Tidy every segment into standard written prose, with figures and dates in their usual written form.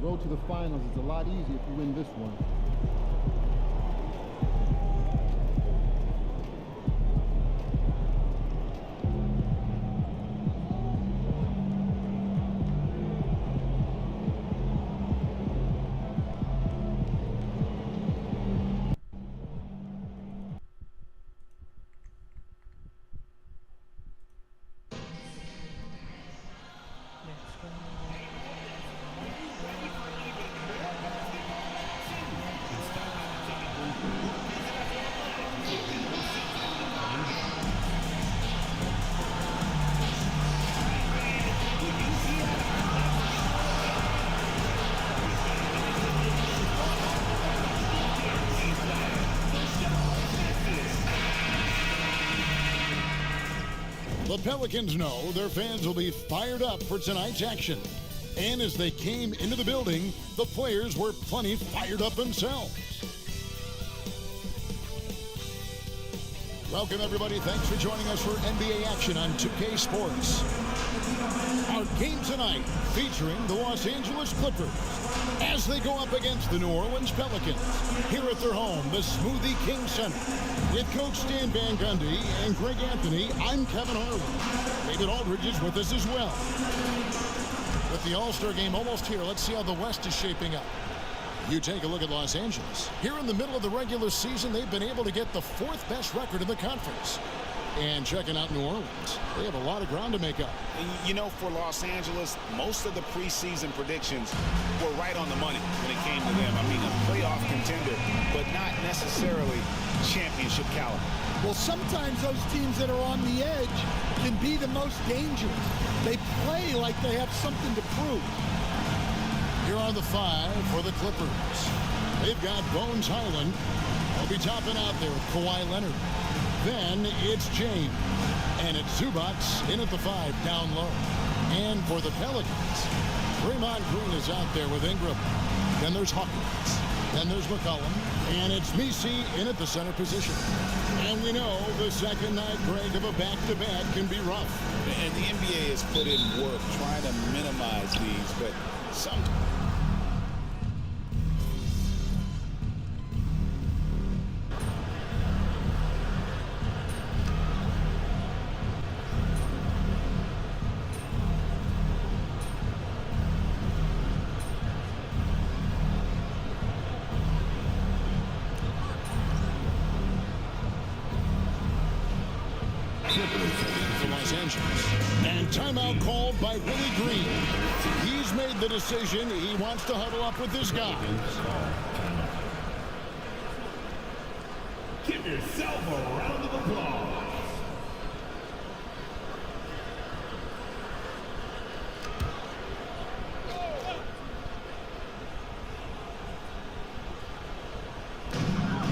road to the finals is a lot easier if you win this one. The Pelicans know their fans will be fired up for tonight's action. And as they came into the building, the players were plenty fired up themselves. Welcome, everybody. Thanks for joining us for NBA action on 2K Sports. Our game tonight featuring the Los Angeles Clippers as they go up against the New Orleans Pelicans here at their home, the Smoothie King Center. With Coach Stan Van Gundy and Greg Anthony, I'm Kevin Harlan. David Aldridge is with us as well. With the All-Star game almost here, let's see how the West is shaping up. You take a look at Los Angeles. Here in the middle of the regular season, they've been able to get the 4th best record in the conference. And checking out New Orleans, they have a lot of ground to make up. You know, for Los Angeles, most of the preseason predictions were right on the money when it came to them. I mean, a playoff contender, but not necessarily championship caliber. Well, sometimes those teams that are on the edge can be the most dangerous. They play like they have something to prove. Here are the 5 for the Clippers. They've got Bones Highland. They'll be topping out there with Kawhi Leonard. Then it's James. And it's Zubac in at the 5 down low. And for the Pelicans, Draymond Green is out there with Ingram. Then there's Hawkins. Then there's McCollum. And it's Messi in at the center position. And we know the second night, Greg, of a back-to-back can be rough. And the NBA has put in work trying to minimize these, but sometimes. For Los Angeles. And timeout called by Willie Green. He's made the decision. He wants to huddle up with this guy. Give yourself a round of applause.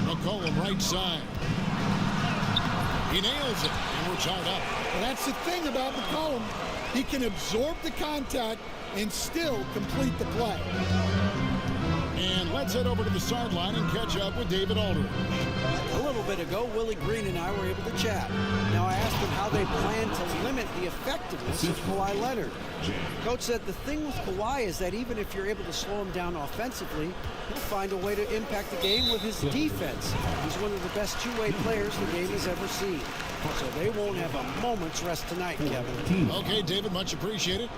McCollum right side. He nails it, and we're tied up. Well, that's the thing about McCollum. He can absorb the contact and still complete the play. And let's head over to the sideline and catch up with David Aldridge. A little bit ago, Willie Green and I were able to chat. Now, I asked him how they plan to limit the effectiveness of Kawhi Leonard. Coach said the thing with Kawhi is that even if you're able to slow him down offensively, he'll find a way to impact the game with his defense. He's one of the best two-way players the game has ever seen. So they won't have a moment's rest tonight, Kevin. Okay, David, much appreciated.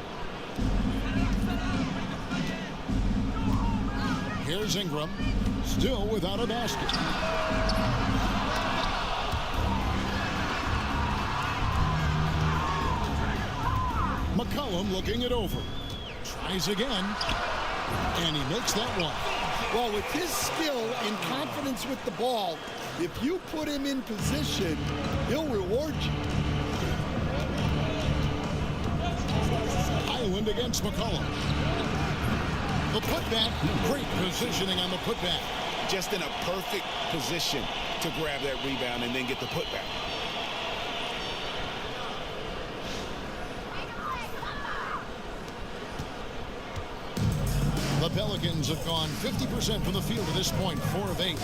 Here's Ingram, still without a basket. McCollum looking it over. Tries again, and he makes that one. Well, with his skill and confidence with the ball, if you put him in position, he'll reward you. Highland against McCollum. The putback, great positioning on the putback. Just in a perfect position to grab that rebound and then get the putback. The Pelicans have gone 50% from the field at this point, 4 of 8.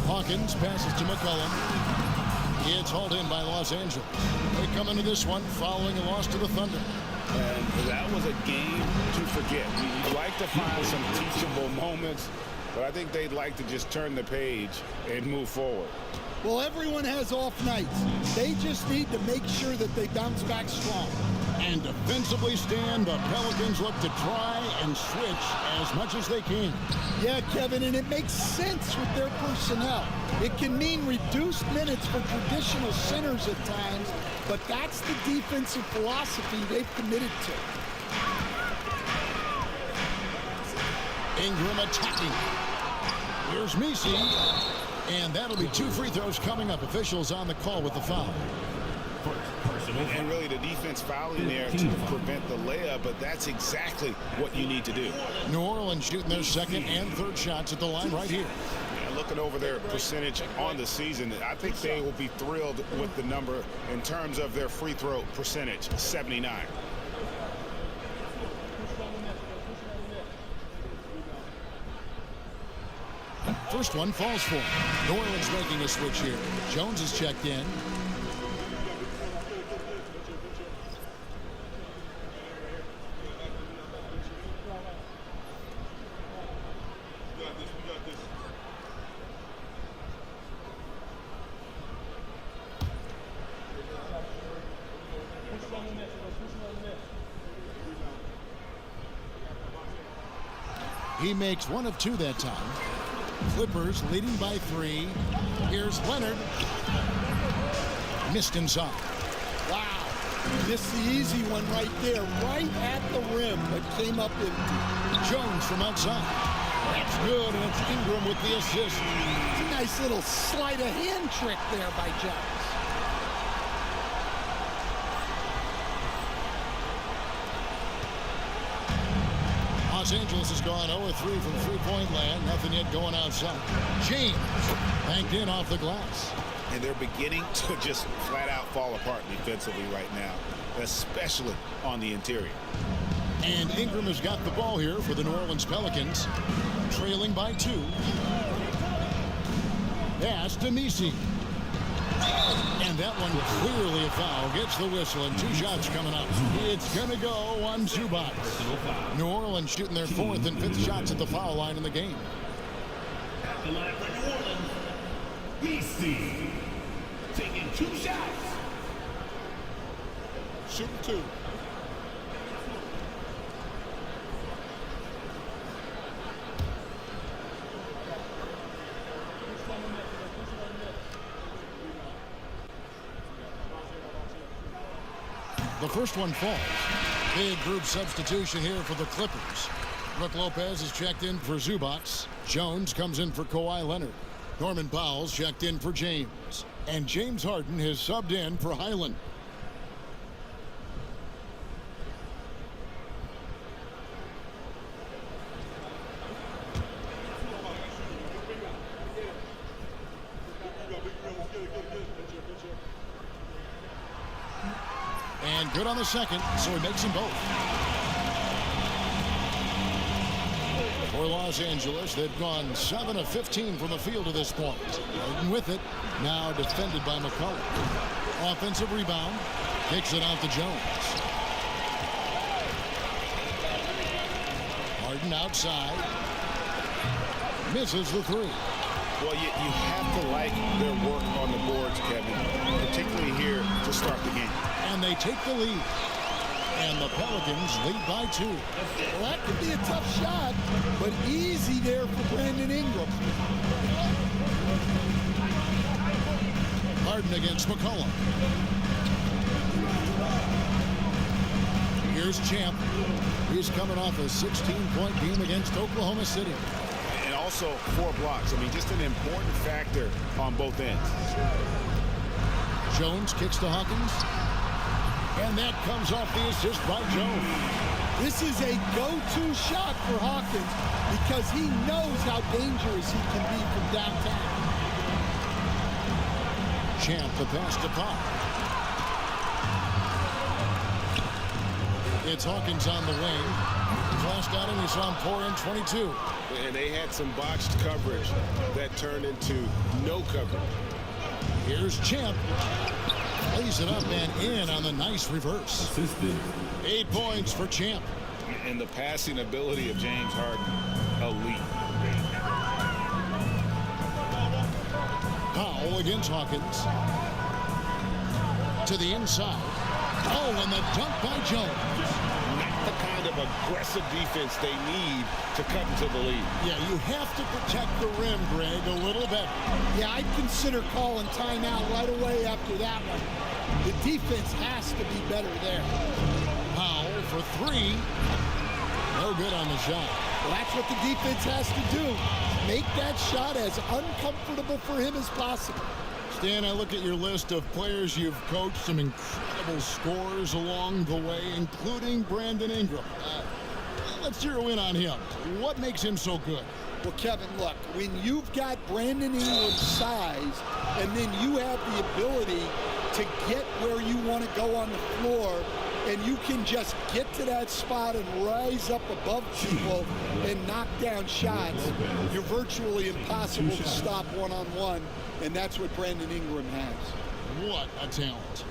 Hawkins passes to McCollum. It's hauled in by Los Angeles. They come into this one following a loss to the Thunder. And that was a game to forget. You'd like to find some teachable moments, but I think they'd like to just turn the page and move forward. Well, everyone has off nights. They just need to make sure that they bounce back strong. And defensively stand, the Pelicans look to try and switch as much as they can. Yeah, Kevin, and it makes sense with their personnel. It can mean reduced minutes for traditional centers at times, but that's the defensive philosophy they've committed to. Ingram attacking. Here's Messi. And that'll be 2 free throws coming up. Officials on the call with the foul. And really the defense fouling there to prevent the layup, but that's exactly what you need to do. New Orleans shooting their second and third shots at the line right here. Yeah, looking over their percentage on the season, I think they will be thrilled with the number in terms of their free throw percentage, 79. First one falls for him. New Orleans making a switch here. Jones is checked in. He makes 1 of 2 that time. Clippers leading by 3. Here's Leonard. Missed inside. Wow. Missed the easy one right there, right at the rim, but came up empty. Jones from outside. That's good, and it's Ingram with the assist. It's a nice little sleight of hand trick there by Jones. Los Angeles has gone 0-3 from three-point land. Nothing yet going outside. James banked in off the glass. And they're beginning to just flat-out fall apart defensively right now, especially on the interior. And Ingram has got the ball here for the New Orleans Pelicans, trailing by 2. Pass to Messi. And that one clearly a foul. Gets the whistle, and 2 shots coming up. It's going to go on Zubac. New Orleans shooting their 4th and 5th shots at the foul line in the game. At the line for New Orleans, Messi taking 2 shots. Shooting 2. The first one falls. Big group substitution here for the Clippers. Brook Lopez is checked in for Zubac. Jones comes in for Kawhi Leonard. Norman Powell's checked in for James. And James Harden has subbed in for Highland. And good on the second, so he makes them both. For Los Angeles, they've gone 7 of 15 from the field to this point. Harden with it, now defended by McCullough. Offensive rebound, kicks it out to Jones. Harden outside, misses the 3. Well, you have to like their work on the boards, Kevin, particularly here to start the game. And they take the lead. And the Pelicans lead by 2. Well, that could be a tough shot, but easy there for Brandon Ingram. Harden against McCullough. Here's Champ. He's coming off a 16-point game against Oklahoma City. And also 4 blocks. I mean, just an important factor on both ends. Jones kicks to Hawkins. And that comes off the assist by Jones. This is a go-to shot for Hawkins because he knows how dangerous he can be from downtown. Champ the pass to Pop. It's Hawkins on the wing. Flashed out and he saw him pour in 22. And they had some botched coverage that turned into no coverage. Here's Champ. Lays it up and in on the nice reverse. 8 points for Champ. And the passing ability of James Harden, elite. Powell against Hawkins. To the inside. Oh, and the dunk by Jones. Not the kind of aggressive defense they need to cut into the lead. Yeah, you have to protect the rim, Greg, a little bit. Yeah, I'd consider calling timeout right away after that one. The defense has to be better there. Powell for 3. No good on the shot. Well, that's what the defense has to do. Make that shot as uncomfortable for him as possible. Stan, I look at your list of players you've coached, some incredible scores along the way, including Brandon Ingram. Let's zero in on him. What makes him so good? Well, Kevin, look, when you've got Brandon Ingram's size and then you have the ability to get where you want to go on the floor, and you can just get to that spot and rise up above people and knock down shots, you're virtually impossible to stop one-on-one, and that's what Brandon Ingram has. What a talent.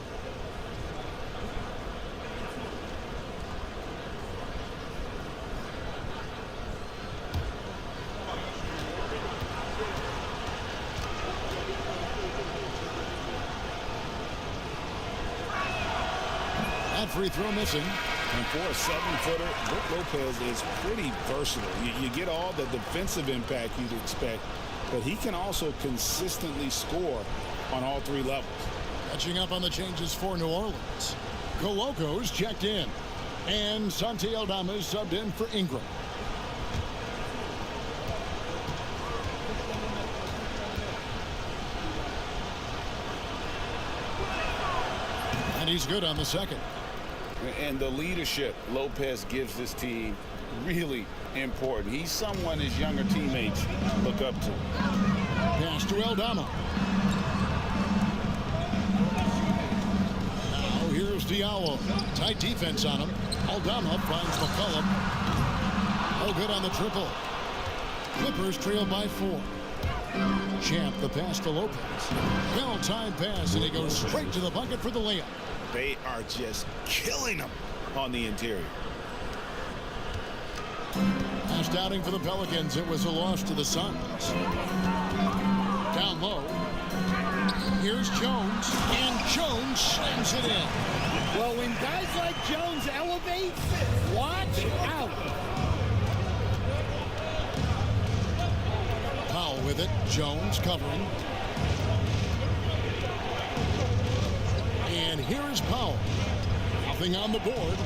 That free throw missing. And for a 7-footer, Brook Lopez is pretty versatile. You get all the defensive impact you'd expect, but he can also consistently score on all 3 levels. Catching up on the changes for New Orleans. Coloco's checked in. And Santi Aldama is subbed in for Ingram. And he's good on the second. And the leadership Lopez gives this team really important. He's someone his younger teammates look up to. Pass to Aldama. Now here's Diallo. Tight defense on him. Aldama finds McCollum. Oh, good on the triple. Clippers trail by 4. Champ the pass to Lopez. Well-timed pass, and he goes straight to the bucket for the layup. They are just killing them on the interior. Last outing for the Pelicans, it was a loss to the Suns. Down low. Here's Jones, and Jones slams it in. Well, when guys like Jones elevate, watch out. Powell with it. Jones covering. And here is Powell. Nothing on the board.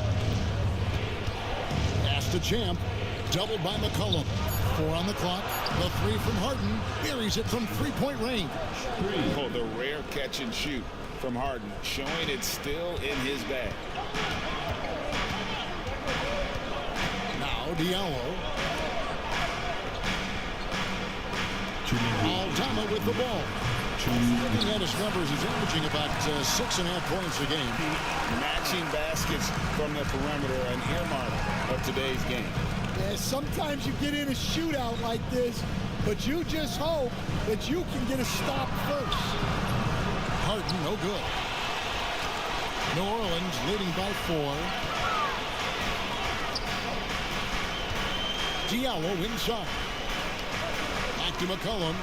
Pass to Champ. Doubled by McCollum. 4 on the clock. The 3 from Harden. Buries it from 3-point range. Oh, the rare catch and shoot from Harden, showing it's still in his bag. Now Diallo. Aldama with the ball. Looking at his numbers, he's averaging about 6.5 points a game. Matching baskets from the perimeter, an earmark of today's game. Yeah, sometimes you get in a shootout like this, but you just hope that you can get a stop first. Harden, no good. New Orleans leading by 4. Diallo inside. Back to McCollum.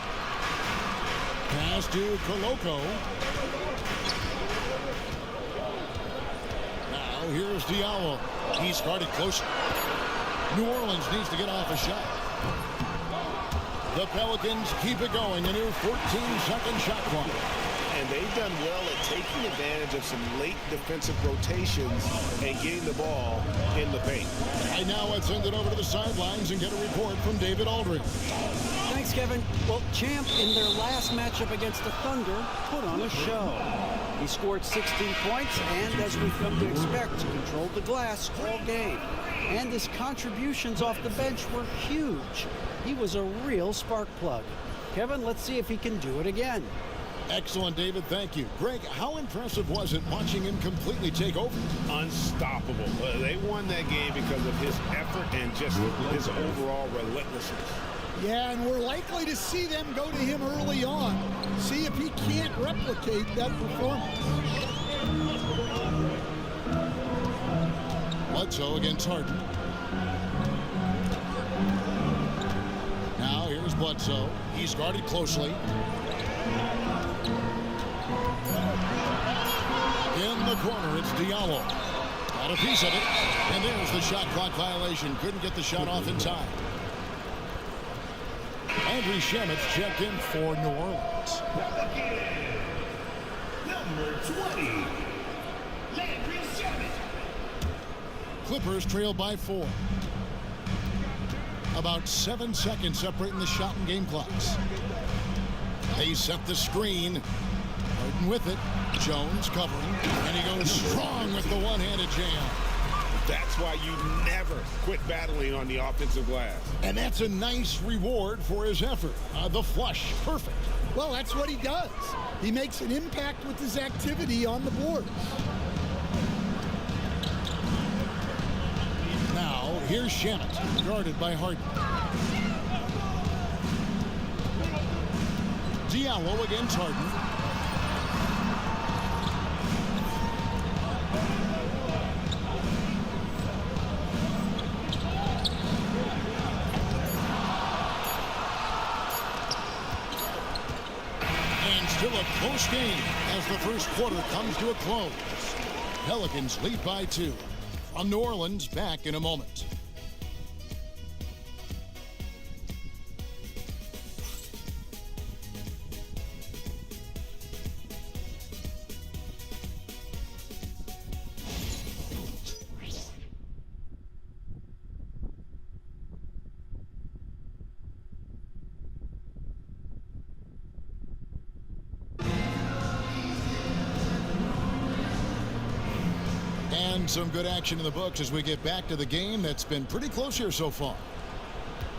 Pass to Coloco. Now here's Diallo. He's guarded close. New Orleans needs to get off a shot. The Pelicans keep it going. A new 14-second shot clock. And they've done well at taking advantage of some late defensive rotations and getting the ball in the paint. Right now, let's send it over to the sidelines and get a report from David Aldridge. Thanks, Kevin. Well, Champ, in their last matchup against the Thunder, put on a show. He scored 16 points and, as we've come to expect, controlled the glass all game. And his contributions off the bench were huge. He was a real spark plug. Kevin, let's see if he can do it again. Excellent, David. Thank you. Greg, how impressive was it watching him completely take over? Unstoppable. They won that game because of his effort and just his overall relentlessness. Yeah, and we're likely to see them go to him early on. See if he can't replicate that performance. Bledsoe against Harden. Now here's Bledsoe. He's guarded closely. In the corner, it's Diallo. Got a piece of it. And there's the shot clock violation. Couldn't get the shot off in time. Andrew Shamit's checked in for New Orleans. Number 20, Landry Shamet. Clippers trail by 4. About 7 seconds separating the shot and game clocks. They set the screen. Harden with it. Jones covering. And he goes strong with the one-handed jam. That's why you never quit battling on the offensive glass. And that's a nice reward for his effort. The flush, perfect. Well, that's what he does. He makes an impact with his activity on the board. Now, here's Shamet, guarded by Harden. Diallo against Harden. Still a close game as the first quarter comes to a close. Pelicans lead by 2. From New Orleans, back in a moment. And some good action in the books as we get back to the game that's been pretty close here so far.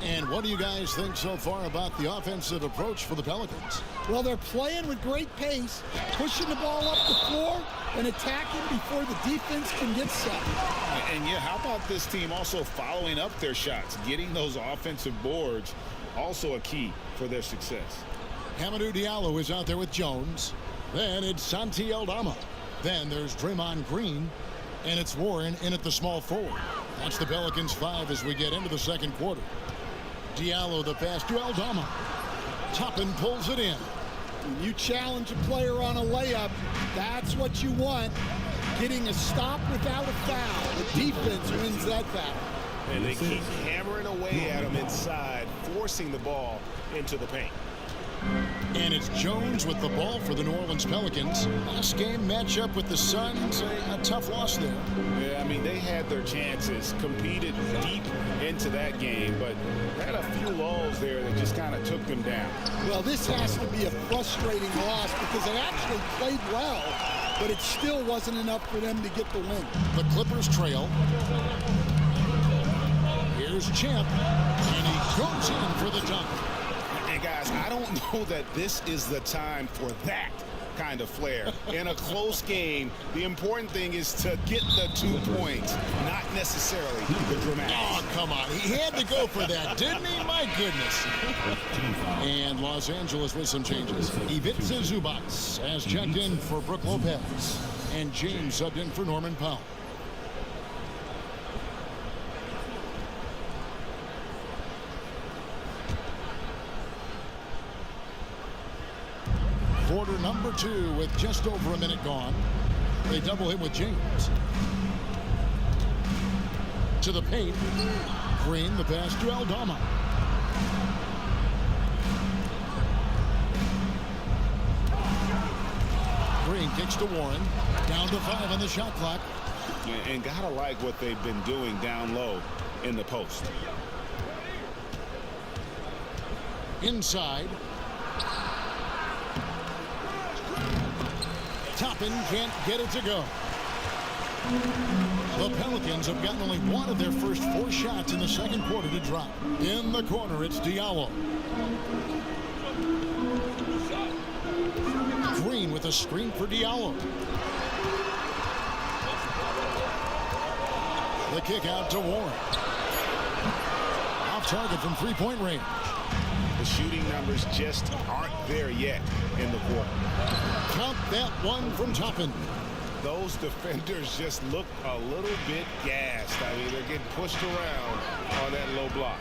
And what do you guys think so far about the offensive approach for the Pelicans? Well, they're playing with great pace, pushing the ball up the floor and attacking before the defense can get set. And yeah, how about this team also following up their shots, getting those offensive boards, also a key for their success. Hamidou Diallo is out there with Jones. Then it's Santi Aldama. Then there's Draymond Green. And it's Warren in at the small forward. That's the Pelicans 5 as we get into the second quarter. Diallo the pass to Aldama. Toppin pulls it in. When you challenge a player on a layup, that's what you want. Getting a stop without a foul. The defense wins that battle. And they keep hammering away at him inside, forcing the ball into the paint. And it's Jones with the ball for the New Orleans Pelicans. Last game matchup with the Suns, a tough loss there. Yeah, I mean, they had their chances, competed deep into that game, but had a few lulls there that just kind of took them down. Well, this has to be a frustrating loss because they actually played well, but it still wasn't enough for them to get the win. The Clippers trail. Here's Champ, and he goes in for the dunk. And guys, I don't know that this is the time for that kind of flair. In a close game, the important thing is to get the 2 points, not necessarily the dramatics. Oh, come on. He had to go for that, didn't he? My goodness. And Los Angeles with some changes. Ivica Zubac has checked in for Brook Lopez. And James subbed in for Norman Powell. Quarter number 2 with just over a minute gone. They double him with James. To the paint. Green the pass to Aldama. Green kicks to Warren. Down to 5 on the shot clock. And gotta like what they've been doing down low in the post. Inside. Toppin can't get it to go. The Pelicans have gotten only one of their first 4 shots in the second quarter to drop. In the corner, it's Diallo. Green with a screen for Diallo. The kick out to Warren. Off target from three-point range. The shooting numbers just aren't there yet in the quarter. Count that one from Toppin. those defenders just look a little bit gassed. I mean, they're getting pushed around on that low block.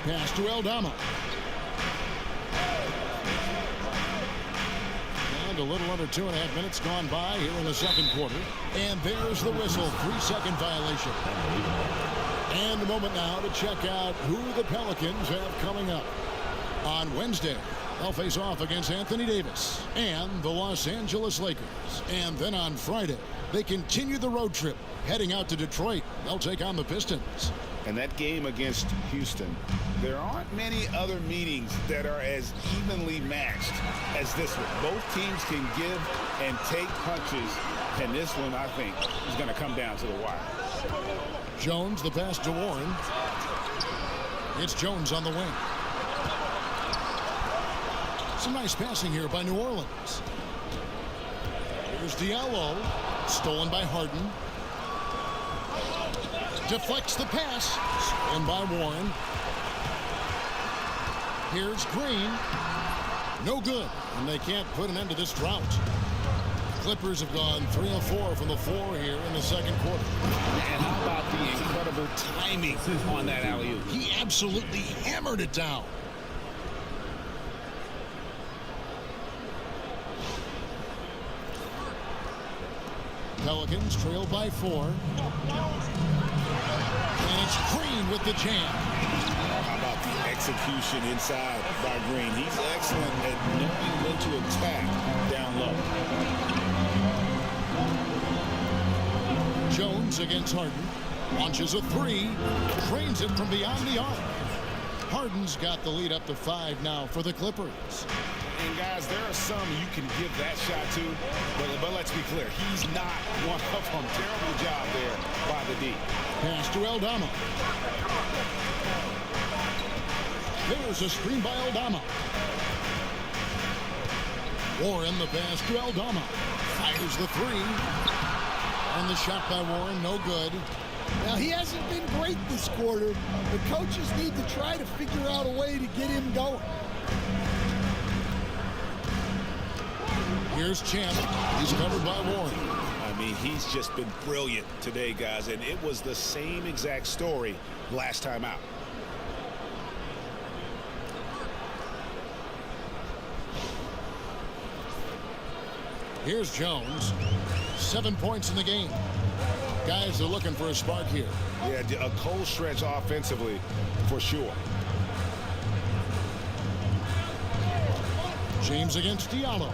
Pass to Aldama. And a little under 2.5 minutes gone by here in the second quarter. And there's the whistle. 3-second violation. And a moment now to check out who the Pelicans have coming up. On Wednesday, they'll face off against Anthony Davis and the Los Angeles Lakers. And then on Friday, they continue the road trip, heading out to Detroit. They'll take on the Pistons. And that game against Houston, there aren't many other meetings that are as evenly matched as this one. Both teams can give and take punches, and this one, I think, is going to come down to the wire. Jones, the pass to Warren. It's Jones on the wing. Some nice passing here by New Orleans. Here's Diallo. Stolen by Harden. Deflects the pass. Stolen by Warren. Here's Green. No good. And they can't put an end to this drought. Clippers have gone 3 of 4 from the floor here in the second quarter. And how about the incredible timing on that alley-oop? He absolutely hammered it down. Pelicans trail by 4. And it's Green with the jam. How about the execution inside by Green? He's excellent at knowing when to attack down low. Jones against Harden. Launches a 3. Trains it from beyond the arc. Harden's got the lead up to 5 now for the Clippers. And guys, there are some you can give that shot to, but let's be clear, he's not one of them. Terrible job there by the D. Pass to Aldama. There's a screen by Aldama. Warren, the pass to Aldama. Fires the 3. And the shot by Warren, no good. Now, he hasn't been great this quarter. The coaches need to try to figure out a way to get him going. Here's Champ. He's covered by Warren. I mean, he's just been brilliant today, guys, and it was the same exact story last time out. Here's Jones. 7 points in the game. Guys are looking for a spark here. Yeah, a cold stretch offensively, for sure. James against Diallo.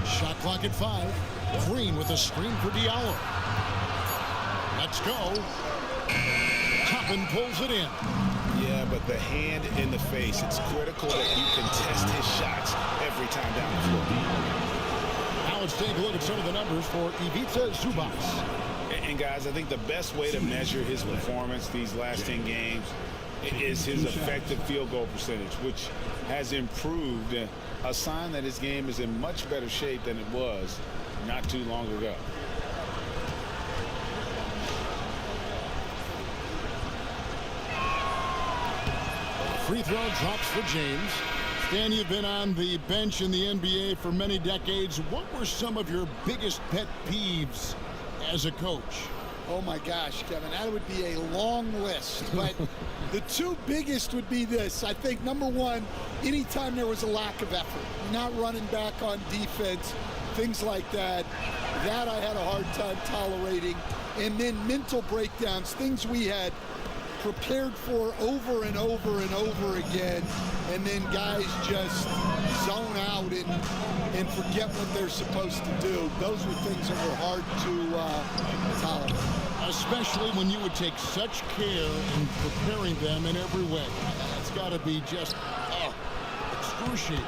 Shot clock at 5. Green with a screen for Diallo. Let's go. Toppin pulls it in. Yeah, but the hand in the face, it's critical that you can test his shots every time down the floor. Now let's take a look at some of the numbers for Ivica Zubac. And guys, I think the best way to measure his performance these last 10 games is his effective field goal percentage, which has improved, a sign that his game is in much better shape than it was not too long ago. Free throw drops for James. Stan, you've been on the bench in the NBA for many decades. What were some of your biggest pet peeves as a coach? Oh my gosh, Kevin, that would be a long list. But the two biggest would be this. I think number one, anytime there was a lack of effort, not running back on defense, things like that, that I had a hard time tolerating. And then mental breakdowns, things we had prepared for over and over and over again, and then guys just zone out and forget what they're supposed to do. Those were things that were hard to tolerate. Especially when you would take such care in preparing them in every way. That's got to be just excruciating.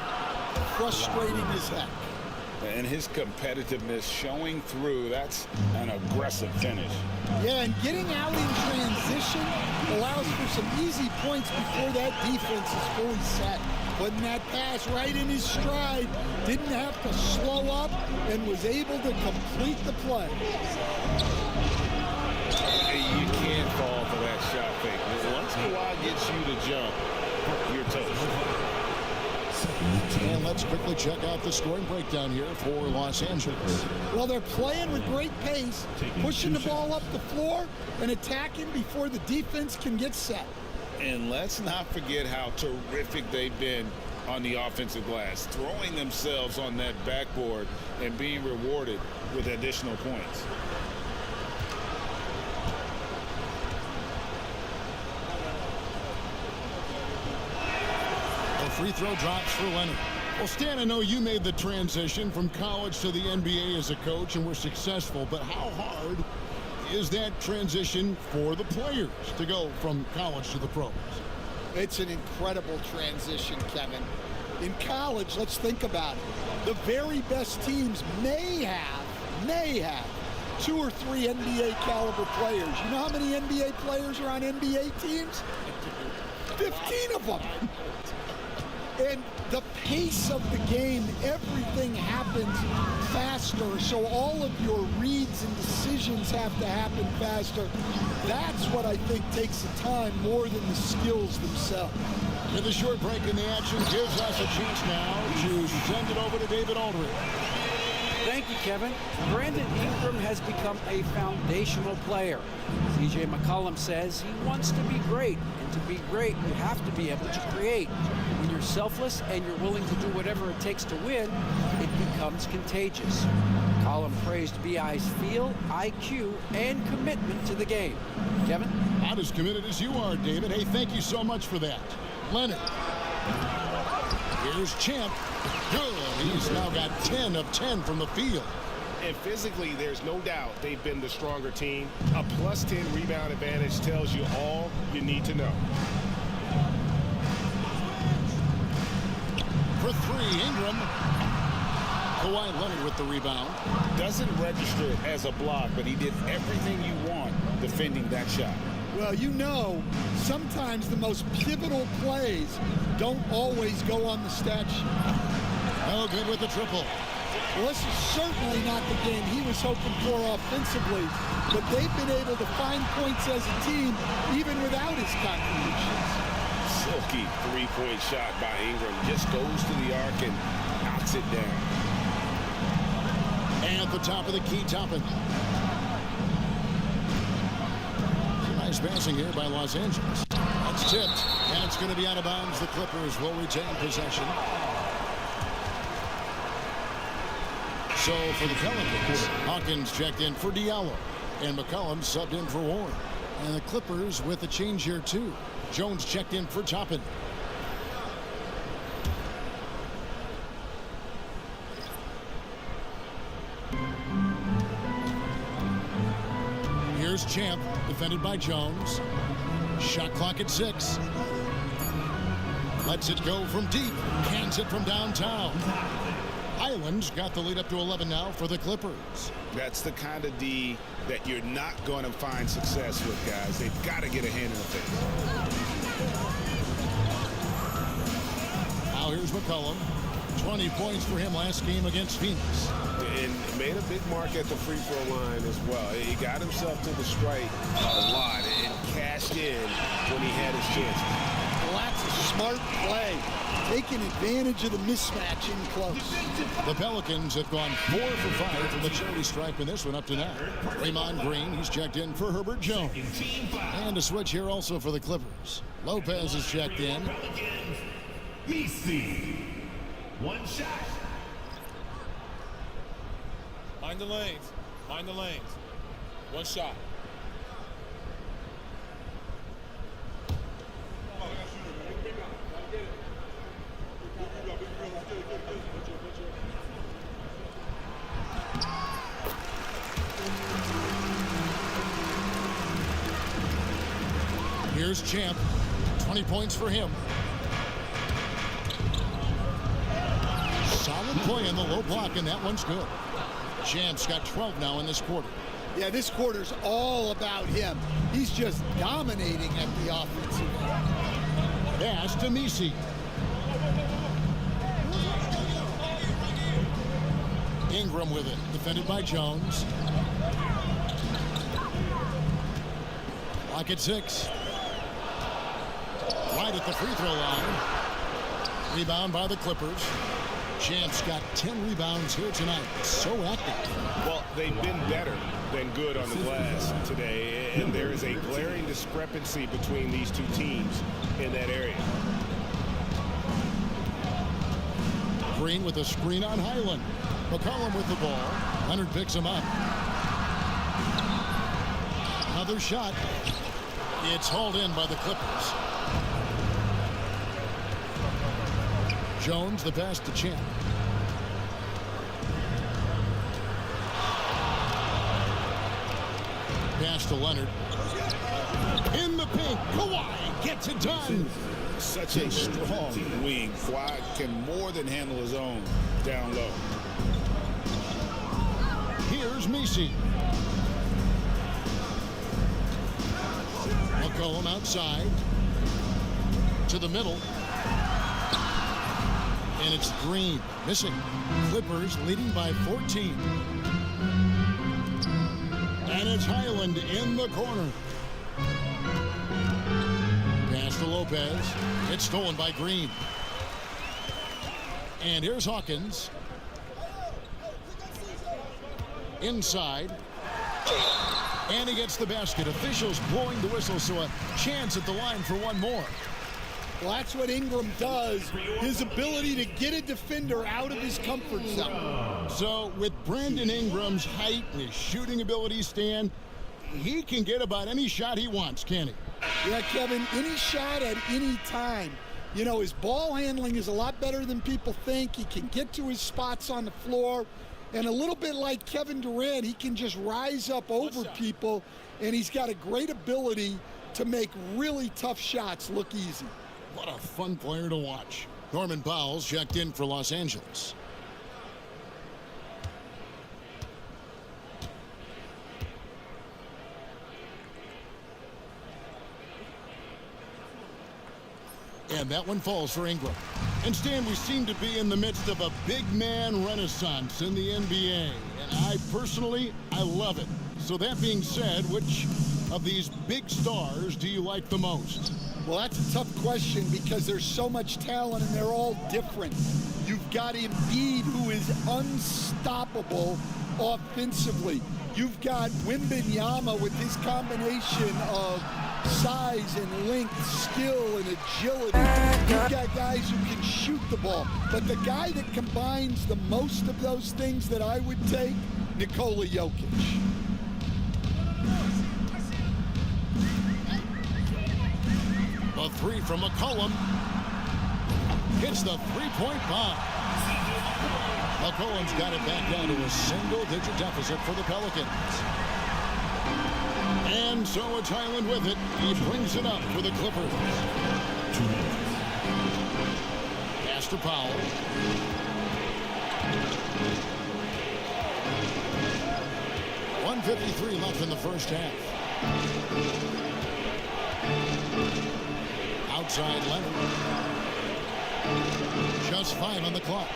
Frustrating as heck. And his competitiveness showing through. That's an aggressive finish. Yeah, and getting out in transition allows for some easy points before that defense is fully set. Putting that pass right in his stride, didn't have to slow up, and was able to complete the play. You can't fall for that shot fake. Once Kawhi gets you to jump, you're toast. And let's quickly check out the scoring breakdown here for Los Angeles. Well, they're playing with great pace, pushing the ball up the floor and attacking before the defense can get set. And let's not forget how terrific they've been on the offensive glass, throwing themselves on that backboard and being rewarded with additional points. A free throw drops for Leonard. Well, Stan, I know you made the transition from college to the NBA as a coach and were successful, but how hard is that transition for the players to go from college to the pros? It's an incredible transition, Kevin. In college, let's think about it. The very best teams may have 2 or 3 NBA caliber players. You know how many NBA players are on NBA teams? 15 of them. And the pace of the game, everything happens faster, so all of your reads and decisions have to happen faster. That's what I think takes the time more than the skills themselves. With a short break in the action gives us a chance now to send it over to David Aldridge. Thank you, Kevin. Brandon Ingram has become a foundational player. C.J. McCollum says he wants to be great, and to be great, you have to be able to create. When you're selfless and you're willing to do whatever it takes to win, it becomes contagious. McCollum praised B.I.'s feel, IQ, and commitment to the game. Kevin? Not as committed as you are, David. Hey, thank you so much for that. Leonard. Here's Champ. Good. He's now got 10 of 10 from the field. And physically, there's no doubt they've been the stronger team. A plus 10 rebound advantage tells you all you need to know. For 3, Ingram. Kawhi Leonard with the rebound. Doesn't register as a block, but he did everything you want defending that shot. Well, you know, sometimes the most pivotal plays don't always go on the stat sheet. Oh, good with the triple. Well, this is certainly not the game he was hoping for offensively, but they've been able to find points as a team even without his contributions. Silky three-point shot by Ingram. Just goes to the arc and knocks it down. And at the top of the key, Toppin. Nice passing here by Los Angeles. That's tipped, and it's going to be out of bounds. The Clippers will retain possession. So for the Pelicans, Hawkins checked in for Diallo, and McCollum subbed in for Warren. And the Clippers with a change here too. Jones checked in for Toppin. Here's Champ, defended by Jones. Shot clock at 6. Lets it go from deep. Cans it from downtown. Island's got the lead up to 11 now for the Clippers. That's the kind of D that you're not going to find success with, guys. They've got to get a hand in the face. Now here's McCollum. 20 points for him last game against Phoenix. And made a big mark at the free throw line as well. He got himself to the strike a lot and cashed in when he had his chance. Well, that's a smart play, taking advantage of the mismatch in close. The Pelicans have gone 4 for 5 from the charity stripe in this one up to now. Raymond Green, he's checked in for Herbert Jones. And a switch here also for the Clippers. Lopez is checked in. BC. One shot. Mind the lanes. Mind the lanes. One shot. Here's Champ. 20 points for him. Solid play in the low block, and that one's good. Champ's got 12 now in this quarter. Yeah, this quarter's all about him. He's just dominating at the offensive end. Pass to Misi. Ingram with it, defended by Jones. Clock at 6. Right at the free throw line. Rebound by the Clippers. Chance got 10 rebounds here tonight. So active. Well, they've been better than good on the glass today, and there is a glaring discrepancy between these two teams in that area. Green with a screen on Highland. McCollum with the ball. Leonard picks him up. Another shot. It's hauled in by the Clippers. Jones, the pass to Champ. Pass to Leonard. In the paint, Kawhi gets it done. Such a strong wing. Kawhi can more than handle his own down low. Here's Messi. McCollum outside. To the middle. And it's Green missing. Clippers leading by 14. And it's Highland in the corner. Pass to Lopez. It's stolen by Green. And here's Hawkins. Inside. And he gets the basket. Officials blowing the whistle, so a chance at the line for one more. Well, that's what Ingram does. His ability to get a defender out of his comfort zone. So with Brandon Ingram's height and his shooting ability, Stan, he can get about any shot he wants, can he? Yeah, Kevin, any shot at any time. You know, his ball handling is a lot better than people think. He can get to his spots on the floor. And a little bit like Kevin Durant, he can just rise up over people. And he's got a great ability to make really tough shots look easy. What a fun player to watch. Norman Powell's checked in for Los Angeles. And that one falls for Ingram. And Stan, we seem to be in the midst of a big man renaissance in the NBA. And I personally love it. So that being said, which of these big stars do you like the most? Well, that's a tough question because there's so much talent and they're all different. You've got Embiid, who is unstoppable offensively. You've got Wembanyama with his combination of size and length, skill and agility. You've got guys who can shoot the ball. But the guy that combines the most of those things that I would take, Nikola Jokic. A three from McCollum. Hits the three-point bomb. McCollum's got it back down to a single-digit deficit for the Pelicans. And so it's Highland with it. He brings it up for the Clippers. Pass to Powell. .153 left in the first half. Outside Leonard. Just 5 on the clock.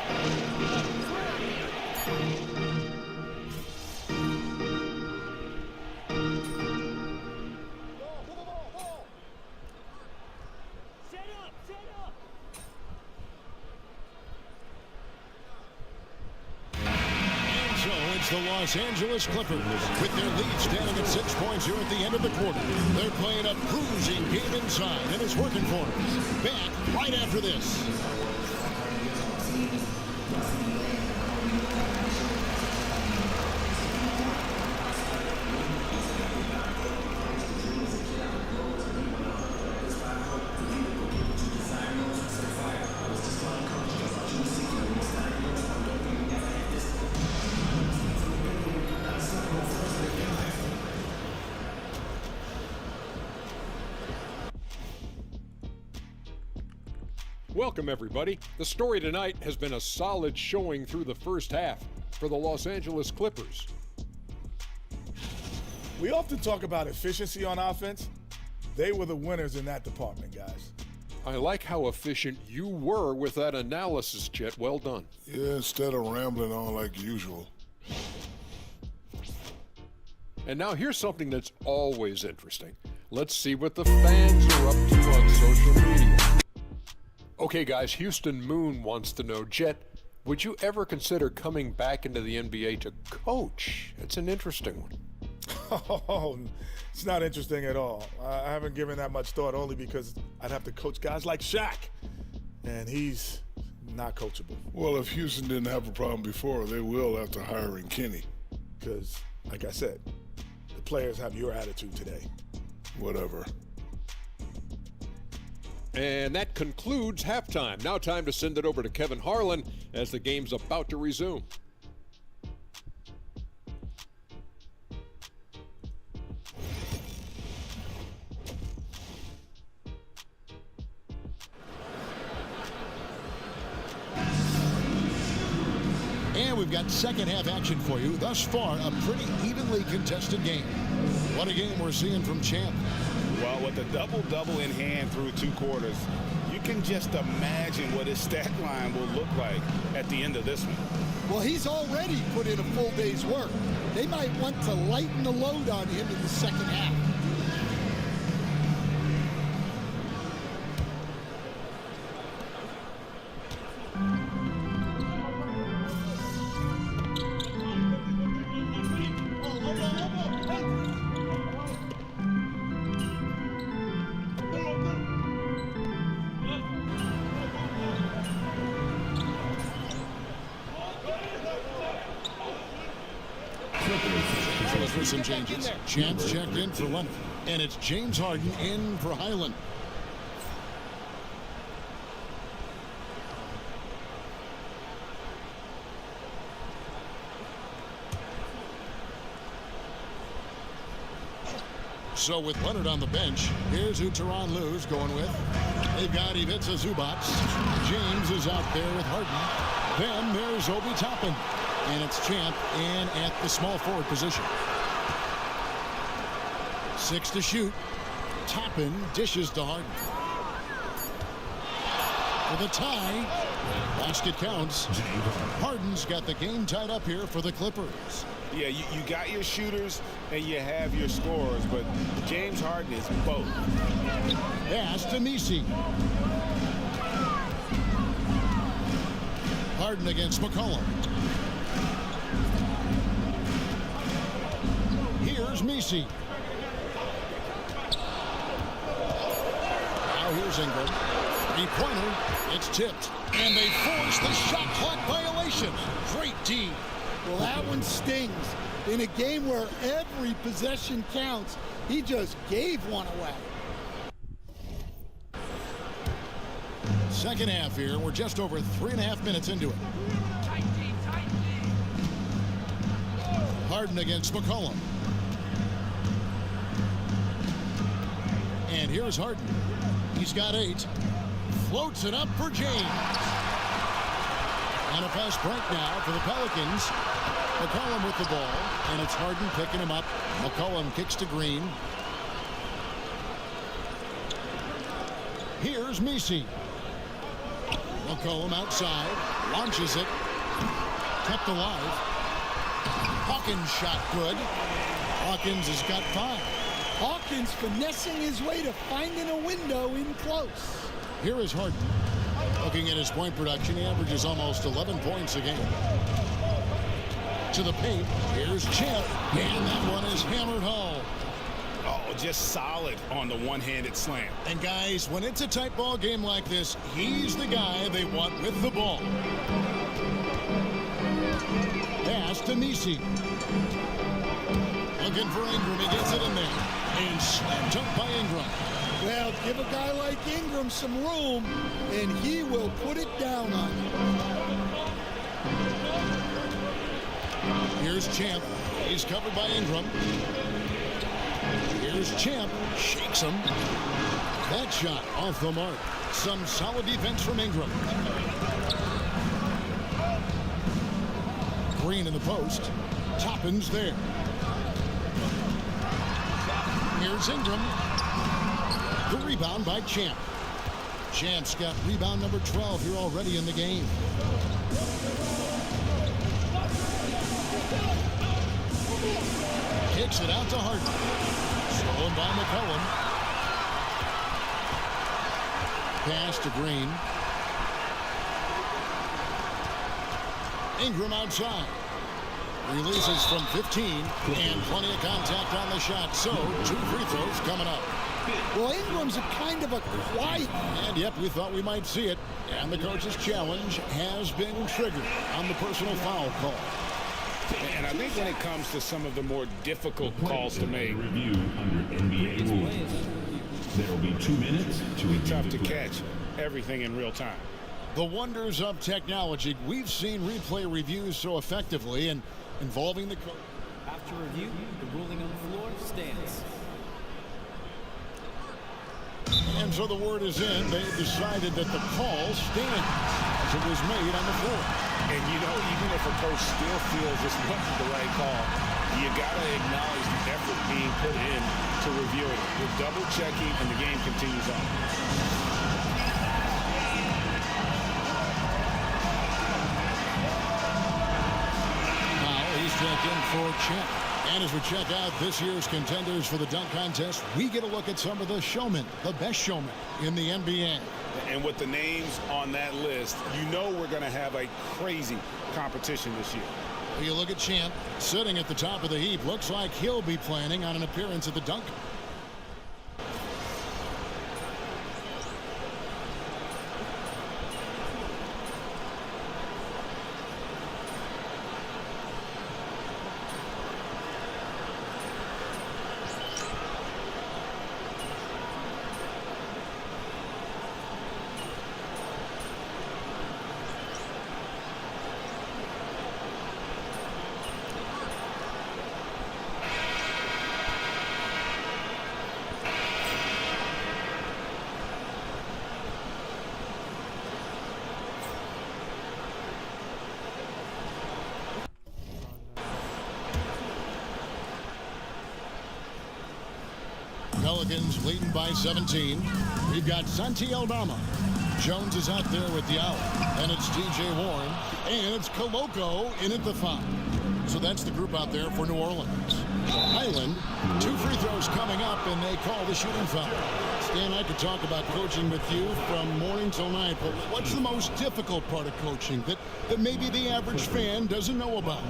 The Los Angeles Clippers with their lead standing at 6 points here at the end of the quarter. They're playing a cruising game inside, and it's working for them. Back right after this. Welcome, everybody. The story tonight has been a solid showing through the first half for the Los Angeles Clippers. We often talk about efficiency on offense. They were the winners in that department, guys. I like how efficient you were with that analysis, Chet. Well done. Yeah, instead of rambling on like usual. And now here's something that's always interesting. Let's see what the fans are up to on social media. Okay, guys, Houston Moon wants to know, Jet, would you ever consider coming back into the NBA to coach? It's an interesting one. Oh, it's not interesting at all. I haven't given that much thought, only because I'd have to coach guys like Shaq, and he's not coachable. Well, if Houston didn't have a problem before, they will after hiring Kenny. Because, like I said, the players have your attitude today. Whatever. And that concludes halftime. Now time to send it over to Kevin Harlan as the game's about to resume. And we've got second half action for you. Thus far, a pretty evenly contested game. What a game we're seeing from Champ. Well, with a double-double in hand through 2 quarters, you can just imagine what his stat line will look like at the end of this one. Well, he's already put in a full day's work. They might want to lighten the load on him in the second half. Some changes. Champ's checked in for Leonard, and it's James Harden in for Highland. So with Leonard on the bench, here's who Tyronn Lue's going with. They've got Ivica Zubac. James is out there with Harden. Then there's Obi Toppin. And it's Champ in at the small forward position. 6 to shoot. Toppin dishes to Harden. For the tie. Basket counts. Harden's got the game tied up here for the Clippers. Yeah, you got your shooters and you have your scorers, but James Harden is both. Pass to Messi. Harden against McCollum. Here's Messi. Now here's Ingram. 3-pointer. It's tipped. And they force the shot clock violation. Great D. Well, that one stings. In a game where every possession counts, he just gave one away. Second half here. We're just over 3.5 minutes into it. Harden against McCollum. And here's Harden. He's got 8. Floats it up for James. On a fast break now for the Pelicans. McCollum with the ball. And it's Harden picking him up. McCollum kicks to Green. Here's Messi. McCollum outside. Launches it. Kept alive. Hawkins shot good. Hawkins has got 5. Hawkins finessing his way to finding a window in close. Here is Harden. Looking at his point production, he averages almost 11 points a game. To the paint, here's Champ. And that one is hammered home. Oh, just solid on the one-handed slam. And guys, when it's a tight ball game like this, he's the guy they want with the ball. Pass to Messi. Looking for Ingram. He gets it in there. And slam dunk by Ingram. Well, give a guy like Ingram some room, and he will put it down on you. Here's Champ. He's covered by Ingram. Here's Champ. Shakes him. That shot off the mark. Some solid defense from Ingram. Green in the post. Toppin's there. Here's Ingram. The rebound by Champ. Champ's got rebound number 12 here already in the game. Kicks it out to Harden. Stolen by McCollum. Pass to Green. Ingram outside. Releases from 15, and plenty of contact on the shot. So, 2 free throws coming up. Well, Ingram's a kind of a quiet. And yep, we thought we might see it. And the coach's challenge has been triggered on the personal foul call. And I think when it comes to some of the more difficult calls to make, Review under NBA rules. There will be 2 minutes to review tough the to play. catch everything in real time. The wonders of technology. We've seen replay reviews so effectively and involving the coach. After review, the ruling on the floor stands. And so the word is in. They decided that the call stands as it was made on the floor. And you know, even if a coach still feels this wasn't the right call, you got to acknowledge the effort being put in to review it. You're double checking and the game continues on. He's checked in for Champ. And as we check out this year's contenders for the dunk contest, we get a look at some of the showmen, the best showmen in the NBA. And with the names on that list, you know we're going to have a crazy competition this year. You look at Champ sitting at the top of the heap. Looks like he'll be planning on an appearance at the dunk. Pelicans leading by 17. We've got Santi Aldama. Jones is out there with the out. And it's T.J. Warren. And it's Koloko in at the 5. So that's the group out there for New Orleans. Highland, 2 free throws coming up, and they call the shooting foul. Stan, I could talk about coaching with you from morning till night, but what's the most difficult part of coaching that maybe the average fan doesn't know about?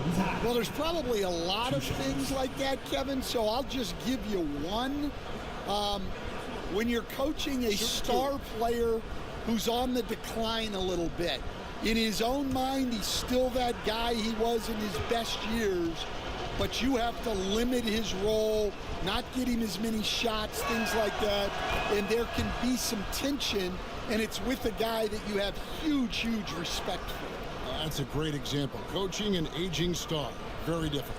Well, there's probably a lot of things like that, Kevin, so I'll just give you one. When you're coaching a star player who's on the decline a little bit, in his own mind, he's still that guy he was in his best years, but you have to limit his role, not get him as many shots, things like that, and there can be some tension, and it's with a guy that you have huge, huge respect for. That's a great example. Coaching an aging star, very difficult.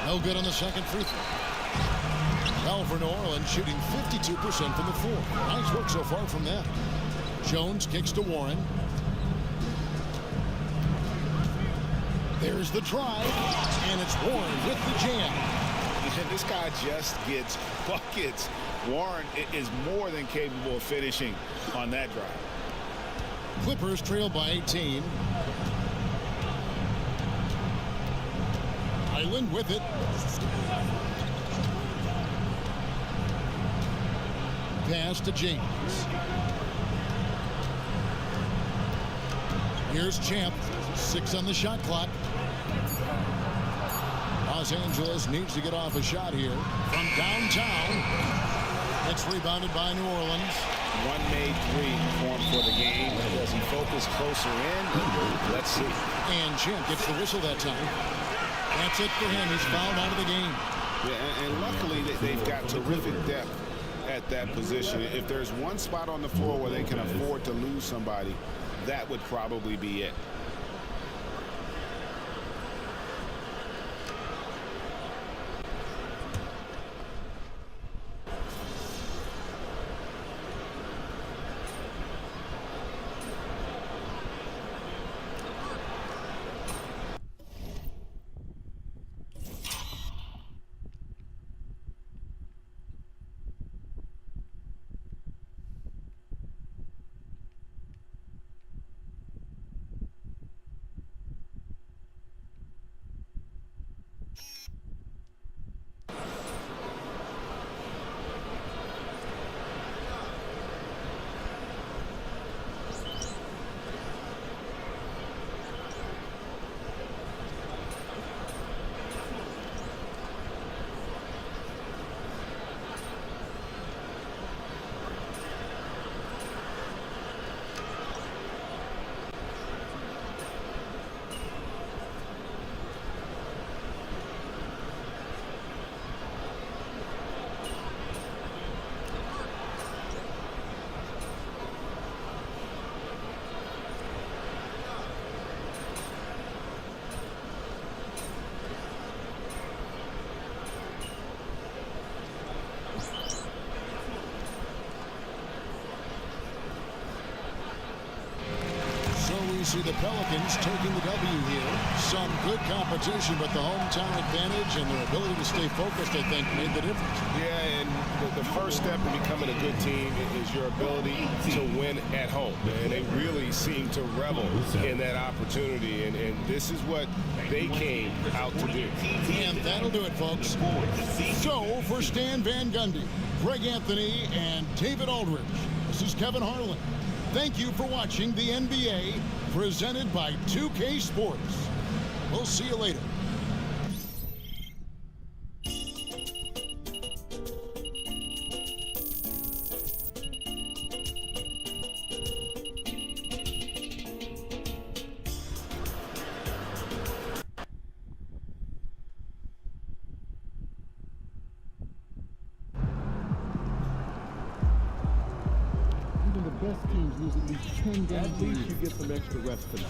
No good on the second free throw. Well, for New Orleans, shooting 52% from the floor. Nice work so far from them. Jones kicks to Warren. There's the drive, and it's Warren with the jam. And this guy just gets buckets. Warren is more than capable of finishing on that drive. Clippers trail by 18. Highland with it. Pass to James. Here's Champ. 6 on the shot clock. Los Angeles needs to get off a shot here from downtown. It's rebounded by New Orleans. One made 3 for him for the game. Does he focus closer in? Let's see. And Champ gets the whistle that time. That's it for him. He's fouled out of the game. Yeah, and luckily they've got terrific depth at that position. If there's one spot on the floor where they can afford to lose somebody, that would probably be it. see the Pelicans taking the W here. Some good competition, but the hometown advantage and their ability to stay focused, I think, made the difference. Yeah, and the first step in becoming a good team is your ability to win at home. And they really seem to revel in that opportunity. And this is what they came out to do. And that'll do it, folks. So, for Stan Van Gundy, Greg Anthony, and David Aldridge, this is Kevin Harlan. Thank you for watching the NBA, presented by 2K Sports. We'll see you later. Even the best teams lose at least 10 games. At least you get some extra rest tonight.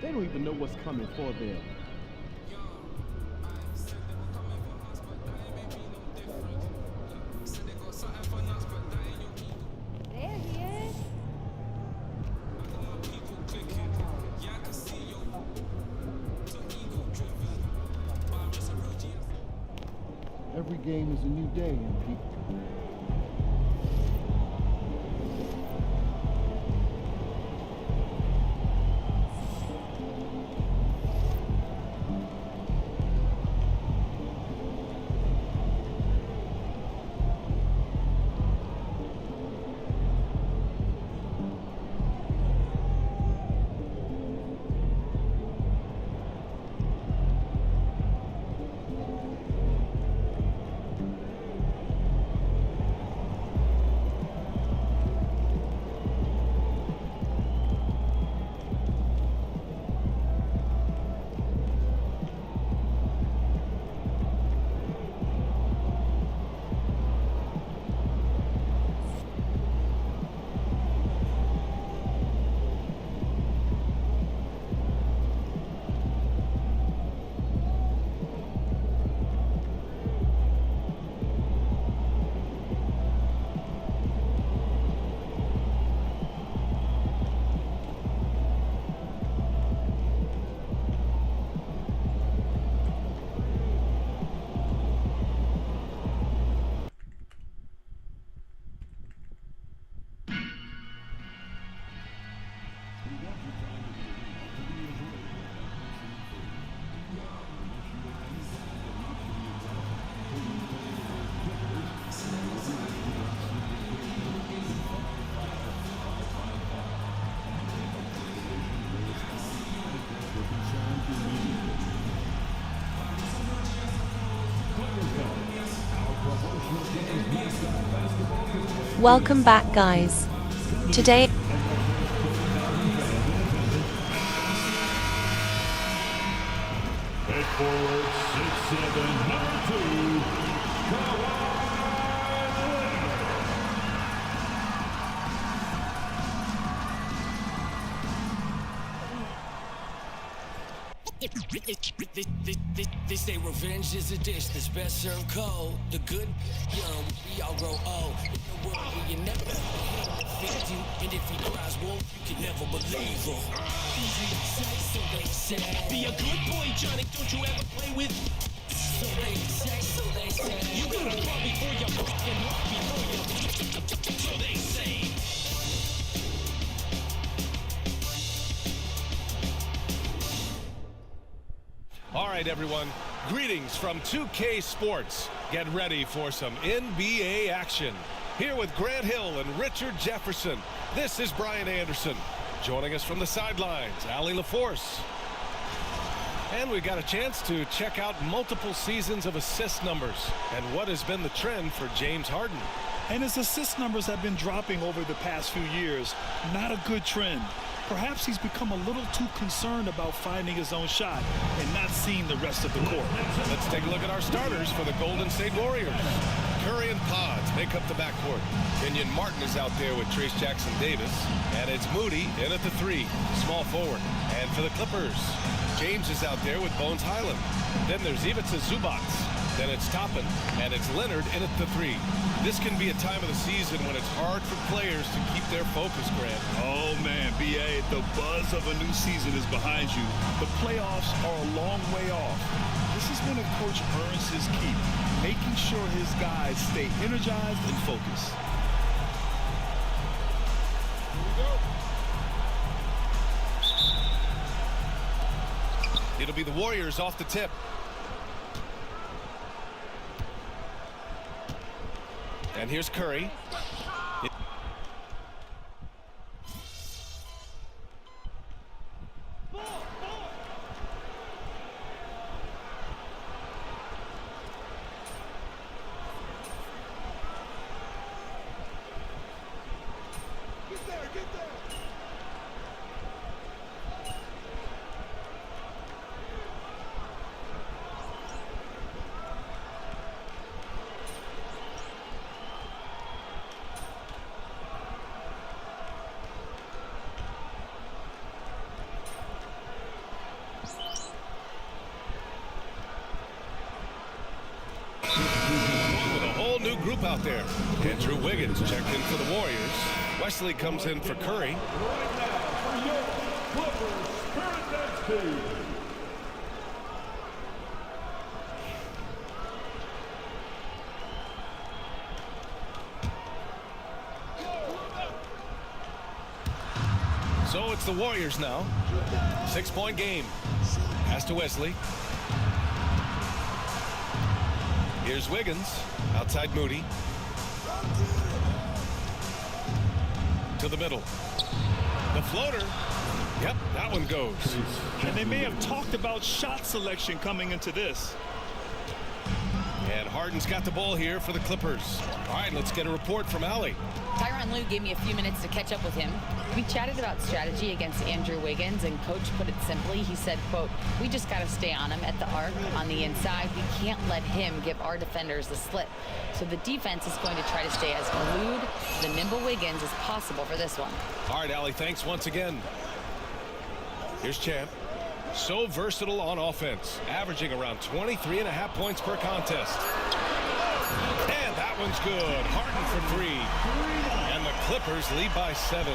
They don't even know what's coming for them. There he is. Every game is a new day, and people. Welcome back, guys. Today Head forward, 6'7", number 2, They say revenge is a dish that's best served cold. The good, young, we all grow old. In the world where you never defend you, and if he cries wolf, you can never believe him. So they say, be a good boy, Johnny. Don't you ever play with? So they say, you gotta crawl before you fucking walk before you. So they say. All right, everyone. Greetings from 2K Sports. Get ready for some NBA action. Here with Grant Hill and Richard Jefferson, this is Brian Anderson. Joining us from the sidelines, Allie LaForce. And we got a chance to check out multiple seasons of assist numbers and what has been the trend for James Harden. And his assist numbers have been dropping over the past few years. Not a good trend. Perhaps he's become a little too concerned about finding his own shot and not seeing the rest of the court. Let's take a look at our starters for the Golden State Warriors. Curry and Pods make up the backcourt. Kenyon Martin is out there with Trace Jackson-Davis. And it's Moody in at the 3, small forward. And for the Clippers, James is out there with Bones Highland. Then there's Ivica Zubac. Then it's Toppin, and it's Leonard in at the 3. This can be a time of the season when it's hard for players to keep their focus, Grant. Oh, man, B.A., the buzz of a new season is behind you. The playoffs are a long way off. This is when a coach earns his keep, making sure his guys stay energized and focused. It'll be the Warriors off the tip. And here's Curry. New group out there. Andrew Wiggins checked in for the Warriors. Wesley comes in for Curry. So it's the Warriors now. 6-point game. Pass to Wesley. Here's Wiggins. Outside Moody. To the middle. The floater. Yep, that one goes. And they may have talked about shot selection coming into this. And Harden's got the ball here for the Clippers. All right, let's get a report from Allie. Tyronn Lue gave me a few minutes to catch up with him. We chatted about strategy against Andrew Wiggins, and Coach put it simply. He said, quote, "We just got to stay on him at the arc on the inside. We can't let him give our defenders the slip. So the defense is going to try to stay as glued to the nimble Wiggins as possible for this one." All right, Allie, thanks once again. Here's Champ. So versatile on offense, averaging around 23.5 points per contest. And that one's good. Harden for 3. And the Clippers lead by 7.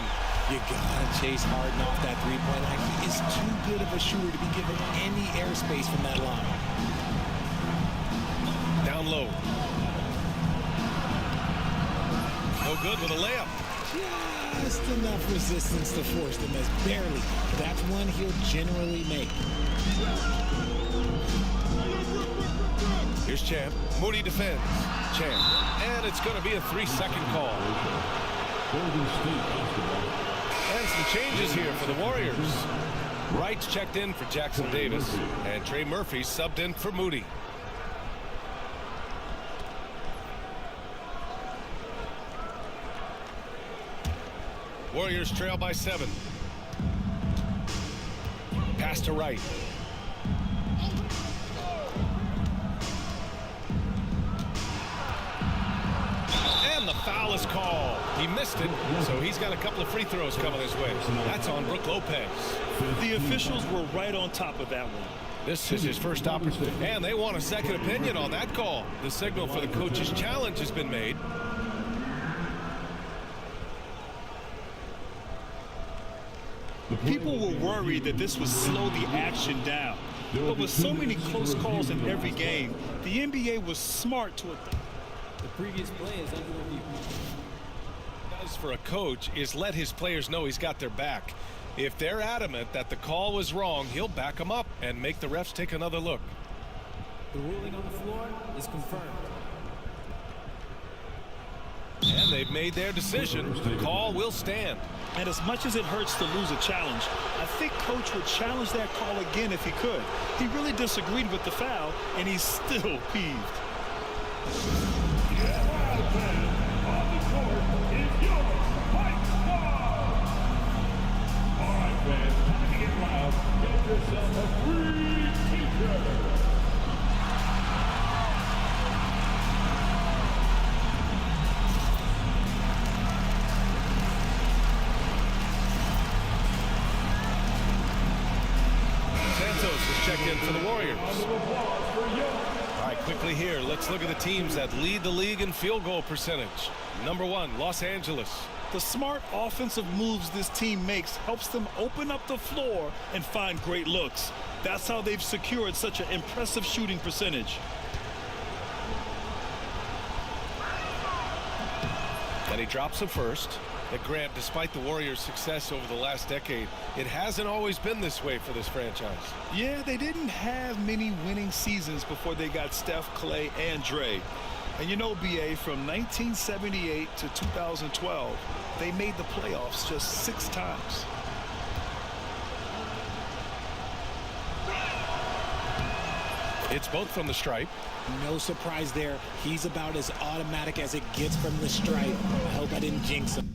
You gotta chase Harden off that three-point line. He is too good of a shooter to be given any airspace from that line. Down low. No good with a layup. Just enough resistance to force them as barely. That's one he'll generally make. Here's Champ. Moody defends. Champ. And it's going to be a 3-second call. And some changes here for the Warriors. Wright's checked in for Jackson-Davis. And Trey Murphy subbed in for Moody. Warriors trail by 7. Pass to Wright. And the foul is called. He missed it, so he's got a couple of free throws coming his way. That's on Brook Lopez. The officials were right on top of that one. This is his first opportunity, and they want a second opinion on that call. The signal for the coach's challenge has been made. People were worried that this would slow the action down. But with so many close calls in every game, the NBA was smart to adopt. The previous play is under review. Does for a coach is let his players know he's got their back. If they're adamant that the call was wrong, he'll back them up and make the refs take another look. The ruling on the floor is confirmed. And they've made their decision. The call will stand. And as much as it hurts to lose a challenge, I think Coach would challenge that call again if he could. He really disagreed with the foul, and he's still peeved. Santos is checked in for the Warriors. All right, quickly here, let's look at the teams that lead the league in field goal percentage. Number 1, Los Angeles. The smart offensive moves this team makes helps them open up the floor and find great looks. That's how they've secured such an impressive shooting percentage. And he drops it first. But Grant, despite the Warriors' success over the last decade, it hasn't always been this way for this franchise. Yeah, they didn't have many winning seasons before they got Steph, Clay, and Dre. And you know, BA, from 1978 to 2012, they made the playoffs just 6 times. It's both from the stripe. No surprise there. He's about as automatic as it gets from the stripe. I hope I didn't jinx him.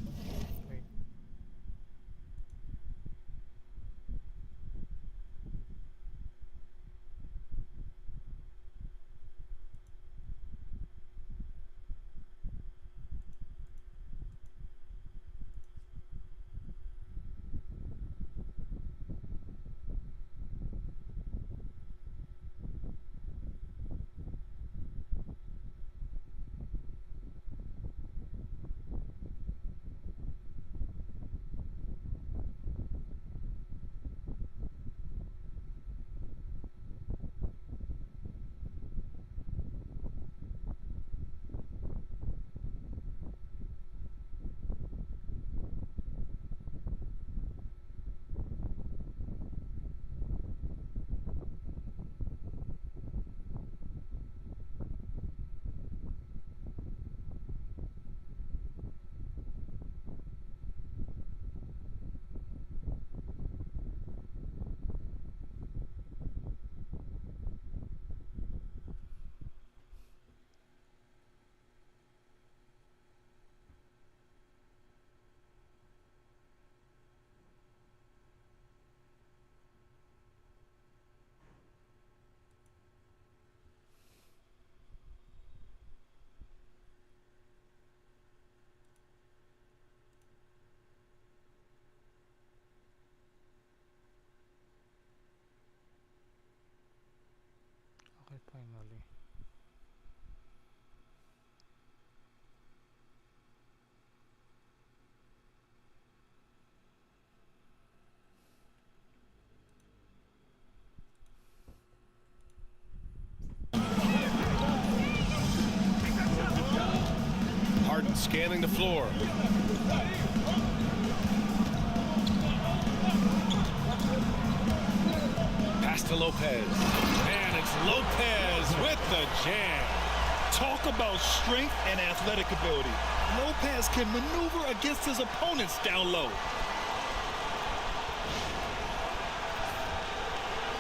Finally. Harden scanning the floor. Pass to Lopez. And it's Lopez with the jam. Talk about strength and athletic ability. Lopez can maneuver against his opponents down low.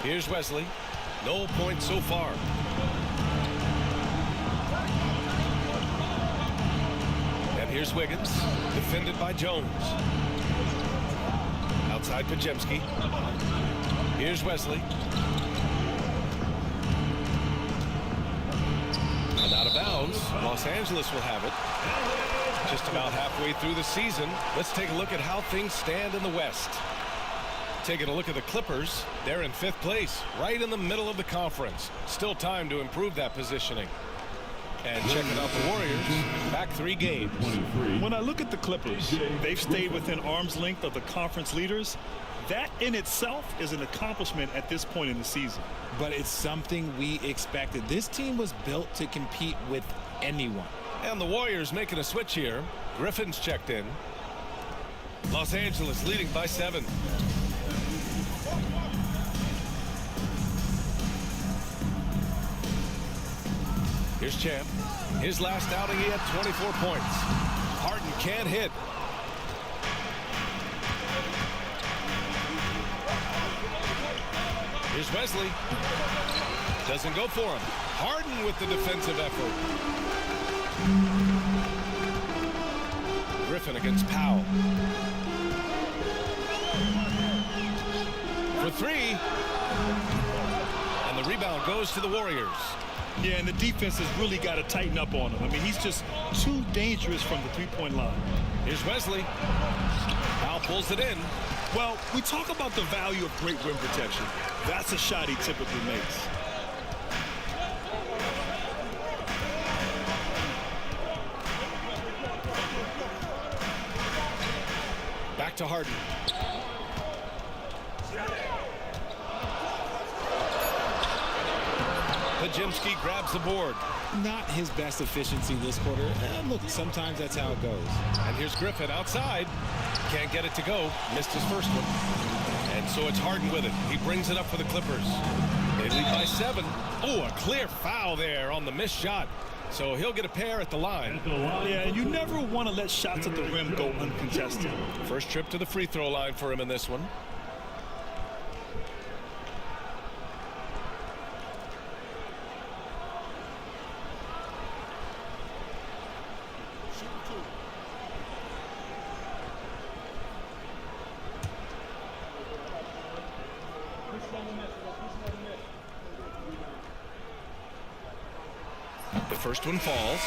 Here's Wesley. No points so far. And here's Wiggins, defended by Jones. Outside Pajemski. Here's Wesley. And out of bounds. Los Angeles will have it. Just about halfway through the season, let's take a look at how things stand in the West. Taking a look at the Clippers, they're in 5th place, right in the middle of the conference. Still time to improve that positioning. And checking out the Warriors, back 3 games. When I look at the Clippers, they've stayed within arm's length of the conference leaders. That in itself is an accomplishment at this point in the season. But it's something we expected. This team was built to compete with anyone. And the Warriors making a switch here. Griffin's checked in. Los Angeles leading by 7. Here's Champ. His last outing, he had 24 points. Harden can't hit. Here's Wesley. Doesn't go for him. Harden with the defensive effort. Griffin against Powell. For three. And the rebound goes to the Warriors. Yeah, and the defense has really got to tighten up on him. I mean, he's just too dangerous from the three-point line. Here's Wesley. Powell pulls it in. Well, we talk about the value of great rim protection. That's a shot he typically makes. Back to Harden. Pajemski grabs the board. Not his best efficiency this quarter. And look, sometimes that's how it goes. And here's Griffin outside. Can't get it to go. Missed his first one. And so it's Harden with it. He brings it up for the Clippers. They lead by 7. Oh, a clear foul there on the missed shot. So he'll get a pair at the line. Yeah, you never want to let shots at the rim go uncontested. First trip to the free throw line for him in this one. The first one falls.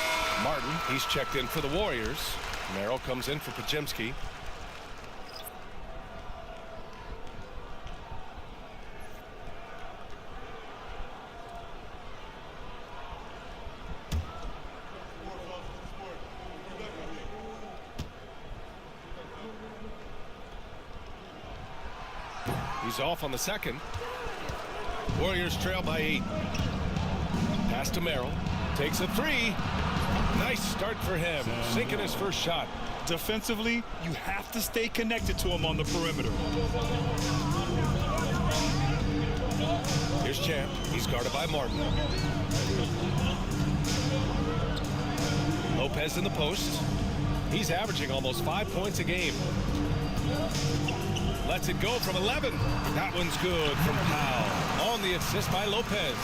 Martin, he's checked in for the Warriors. Merrill comes in for Pajemski. He's off on the second. Warriors trail by 8. Pass to Merrill. Takes a 3. Nice start for him. Sinking his first shot. Defensively, you have to stay connected to him on the perimeter. Here's Champ. He's guarded by Martin. Lopez in the post. He's averaging almost 5 points a game. Lets it go from 11. That one's good from Powell. On the assist by Lopez.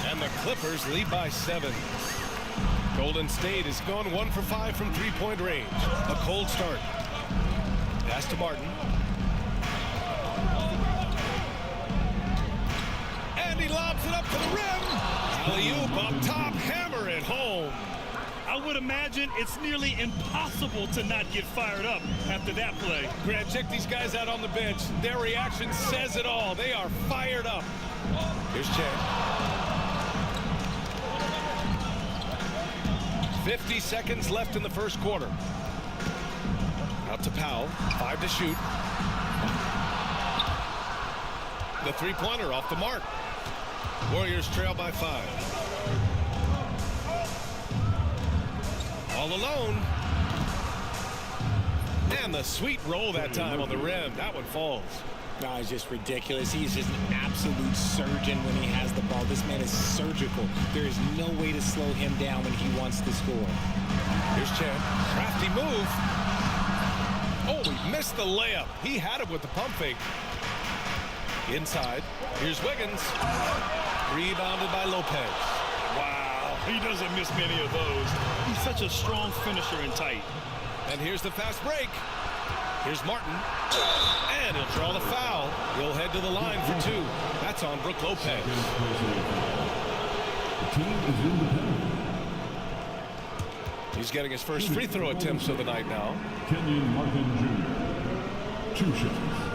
And the Clippers lead by 7. Golden State has gone 1 for 5 from three-point range. A cold start. Pass to Martin. And he lobs it up to the rim. Alley-oop up top. Hammer it home. I would imagine it's nearly impossible to not get fired up after that play. Grant, check these guys out on the bench. Their reaction says it all. They are fired up. Here's Champ. 50 seconds left in the first quarter. Out to Powell. 5 to shoot. The three-pointer off the mark. Warriors trail by 5. All alone. And the sweet roll that time on the rim. That one falls. No, it's just ridiculous. He's just an absolute surgeon when he has the ball. This man is surgical. There is no way to slow him down when he wants to score. Here's Champ. Crafty move. Oh, he missed the layup. He had it with the pump fake. Inside. Here's Wiggins. Rebounded by Lopez. Wow, he doesn't miss many of those. He's such a strong finisher and tight. And here's the fast break. Here's Martin. And he'll draw the foul. He'll head to the line for 2. That's on Brook Lopez. He's getting his first free throw attempts of the night now. Kenyon Martin Jr. 2 shots.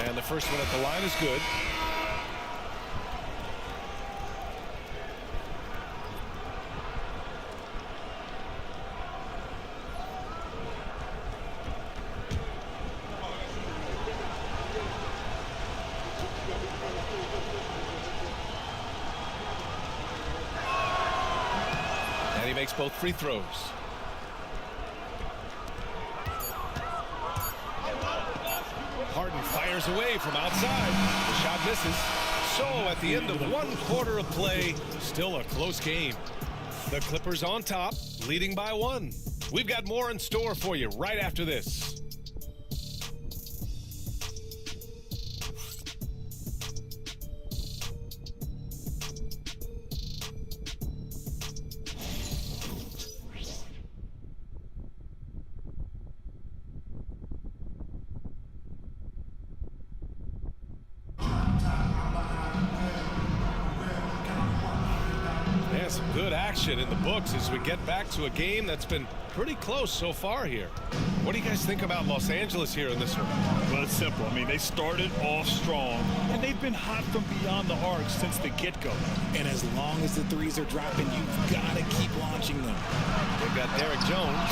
And the first one at the line is good. makes both free throws. Harden fires away from outside. The shot misses. So at the end of 1 quarter of play, still a close game. The Clippers on top, leading by 1. We've got more in store for you right after this. Some good action in the books as we get back to a game that's been pretty close so far here. What do you guys think about Los Angeles here in this one? Well, it's simple. I mean, they started off strong, and they've been hot from beyond the arc since the get-go. And as long as the threes are dropping, you've got to keep launching them. They've got Derek Jones.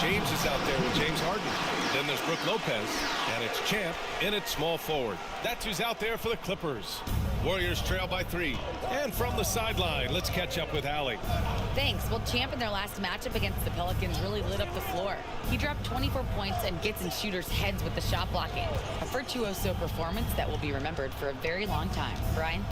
James is out there with James Harden. Then there's Brook Lopez, and it's Champ in at small forward. That's who's out there for the Clippers. Warriors trail by 3. And from the sideline, let's catch up with Allie. Thanks. Well, Champ in their last matchup against the Pelicans really lit up the floor. He dropped 24 points and gets in shooters' heads with the shot blocking. A virtuoso performance that will be remembered for a very long time. Brian?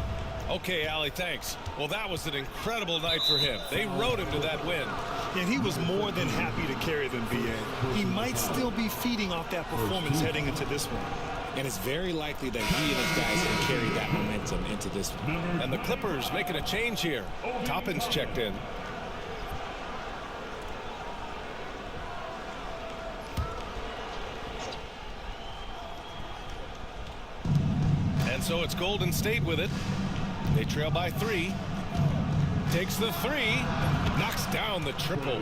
Okay, Allie, thanks. Well, that was an incredible night for him. They rode him to that win. And he was more than happy to carry them, BA. He might still be feeding off that performance heading into this one. And it's very likely that he and his guys can carry that momentum into this one. And the Clippers making a change here. Toppin's checked in. And so it's Golden State with it. They trail by 3. Takes the 3. Knocks down the triple.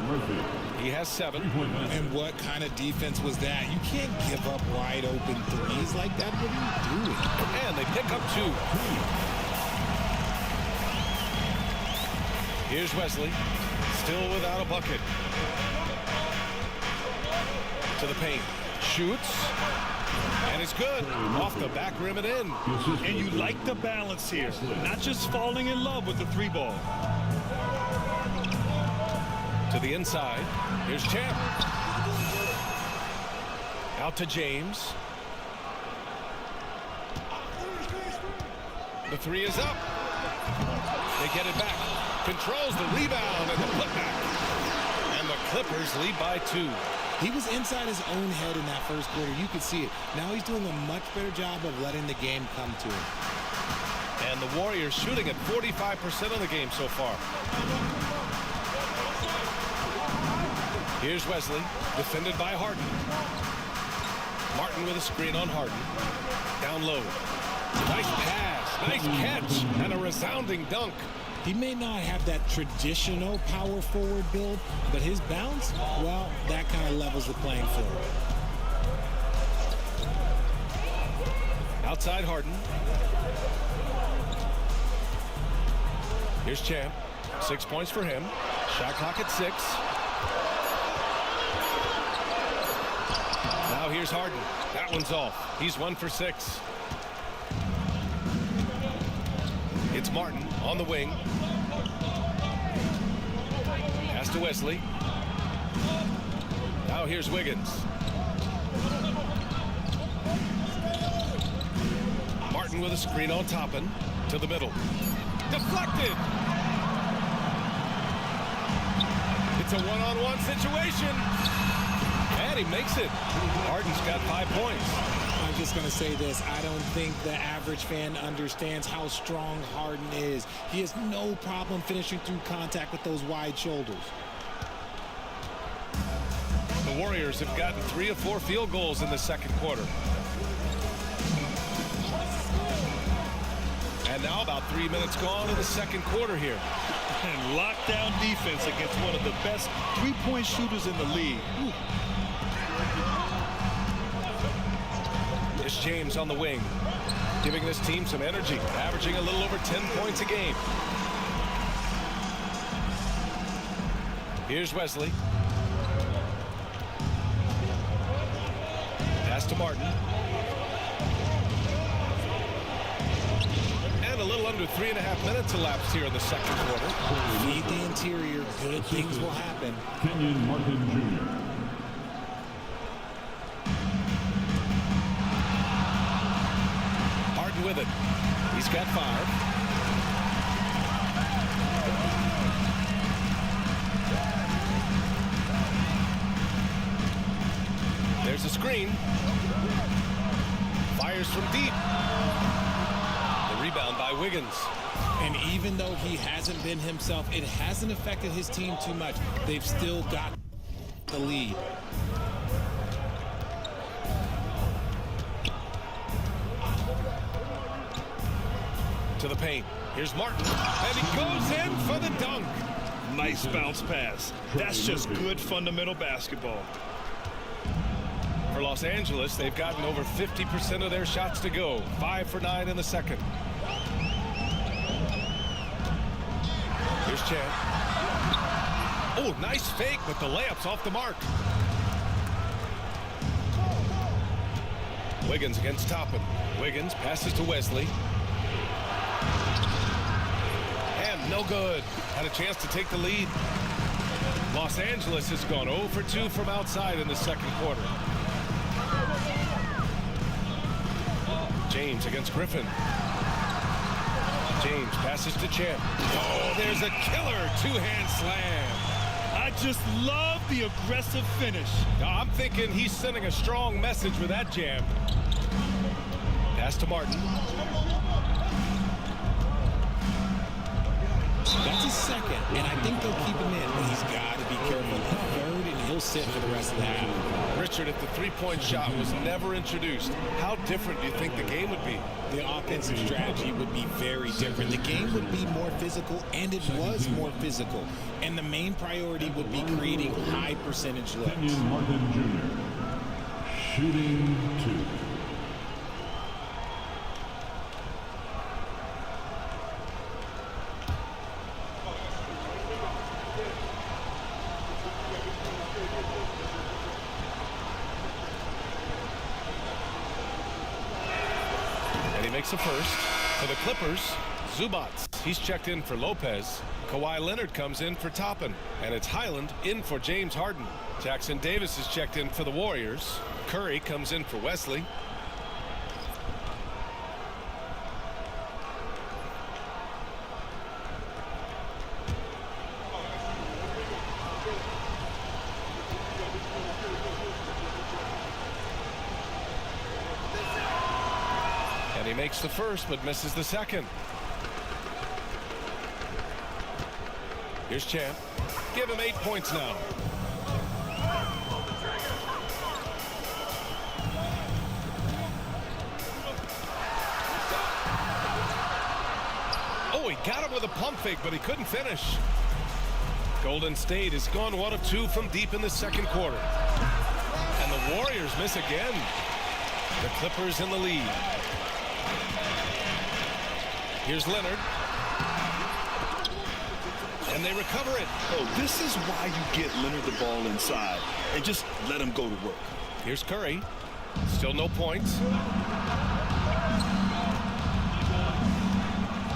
He has 7. And what kind of defense was that? You can't give up wide open threes like that. What are you doing? And they pick up 2. Here's Wesley. Still without a bucket. To the paint. Shoots. And it's good. Off the back rim and in. And you like the balance here. Not just falling in love with the 3-ball. To the inside. Here's Champ. Out to James. The 3 is up. They get it back. Controls the rebound and the putback. And the Clippers lead by 2. He was inside his own head in that first quarter. You could see it. Now he's doing a much better job of letting the game come to him. And the Warriors shooting at 45% of the game so far. Here's Wesley, defended by Harden. Martin with a screen on Harden. Down low. Nice pass, nice catch, and a resounding dunk. He may not have that traditional power forward build, but his bounce, well, that kind of levels the playing field. Outside Harden. Here's Champ. 6 points for him. Shot clock at 6. Now here's Harden. That one's off. He's 1 for 6. It's Martin on the wing. Pass to Wesley. Now here's Wiggins. Martin with a screen on Toppin. To the middle. Deflected. It's a one-on-one situation. And he makes it. Harden's got 5 points. I'm just going to say this. I don't think the average fan understands how strong Harden is. He has no problem finishing through contact with those wide shoulders. The Warriors have gotten 3 of 4 field goals in the second quarter. And now about 3 minutes gone in the second quarter here. And lockdown defense against one of the best three-point shooters in the league. Ooh. It's James on the wing, giving this team some energy, averaging a little over 10 points a game. Here's Wesley. Pass to Martin. And a little under 3.5 minutes elapsed here in the second quarter. Feed the interior. Good things will happen. Kenyon Martin Jr. Harden with it. He's got 5. There's a screen. Fires from deep. The rebound by Wiggins. And even though he hasn't been himself, it hasn't affected his team too much. They've still got the lead. To the paint. Here's Martin. And he goes in for the dunk. Nice bounce pass. That's just good fundamental basketball. For Los Angeles, they've gotten over 50% of their shots to go. 5 for 9 in the second. Here's Chan. Oh, nice fake, but the layup's off the mark. Wiggins against Toppin. Wiggins passes to Wesley. And no good. Had a chance to take the lead. Los Angeles has gone 0 for 2 from outside in the second quarter. James against Griffin. James passes to Champ. Oh, there's a killer two-hand slam. I just love the aggressive finish. I'm thinking he's sending a strong message with that jam. Pass to Martin. That's his second, and I think they'll keep him in, but he's got to be careful. Third, and he'll sit for the rest of the half. Richard, if the three-point shot was never introduced, how different do you think the game would be? The offensive strategy would be very different. The game would be more physical, and it was more physical. And the main priority would be creating high percentage looks. Kenyon Martin Jr. Shooting 2. Makes a first. For the Clippers, Zubac. He's checked in for Lopez. Kawhi Leonard comes in for Toppin. And it's Highland in for James Harden. Jackson Davis is checked in for the Warriors. Curry comes in for Wesley. He makes the first but misses the second. Here's Champ. Give him 8 points now. Oh, he got him with a pump fake, but he couldn't finish. Golden State has gone 1 of 2 from deep in the second quarter. And the Warriors miss again. The Clippers in the lead. Here's Leonard. And they recover it. Oh, this is why you get Leonard the ball inside and just let him go to work. Here's Curry. Still no points.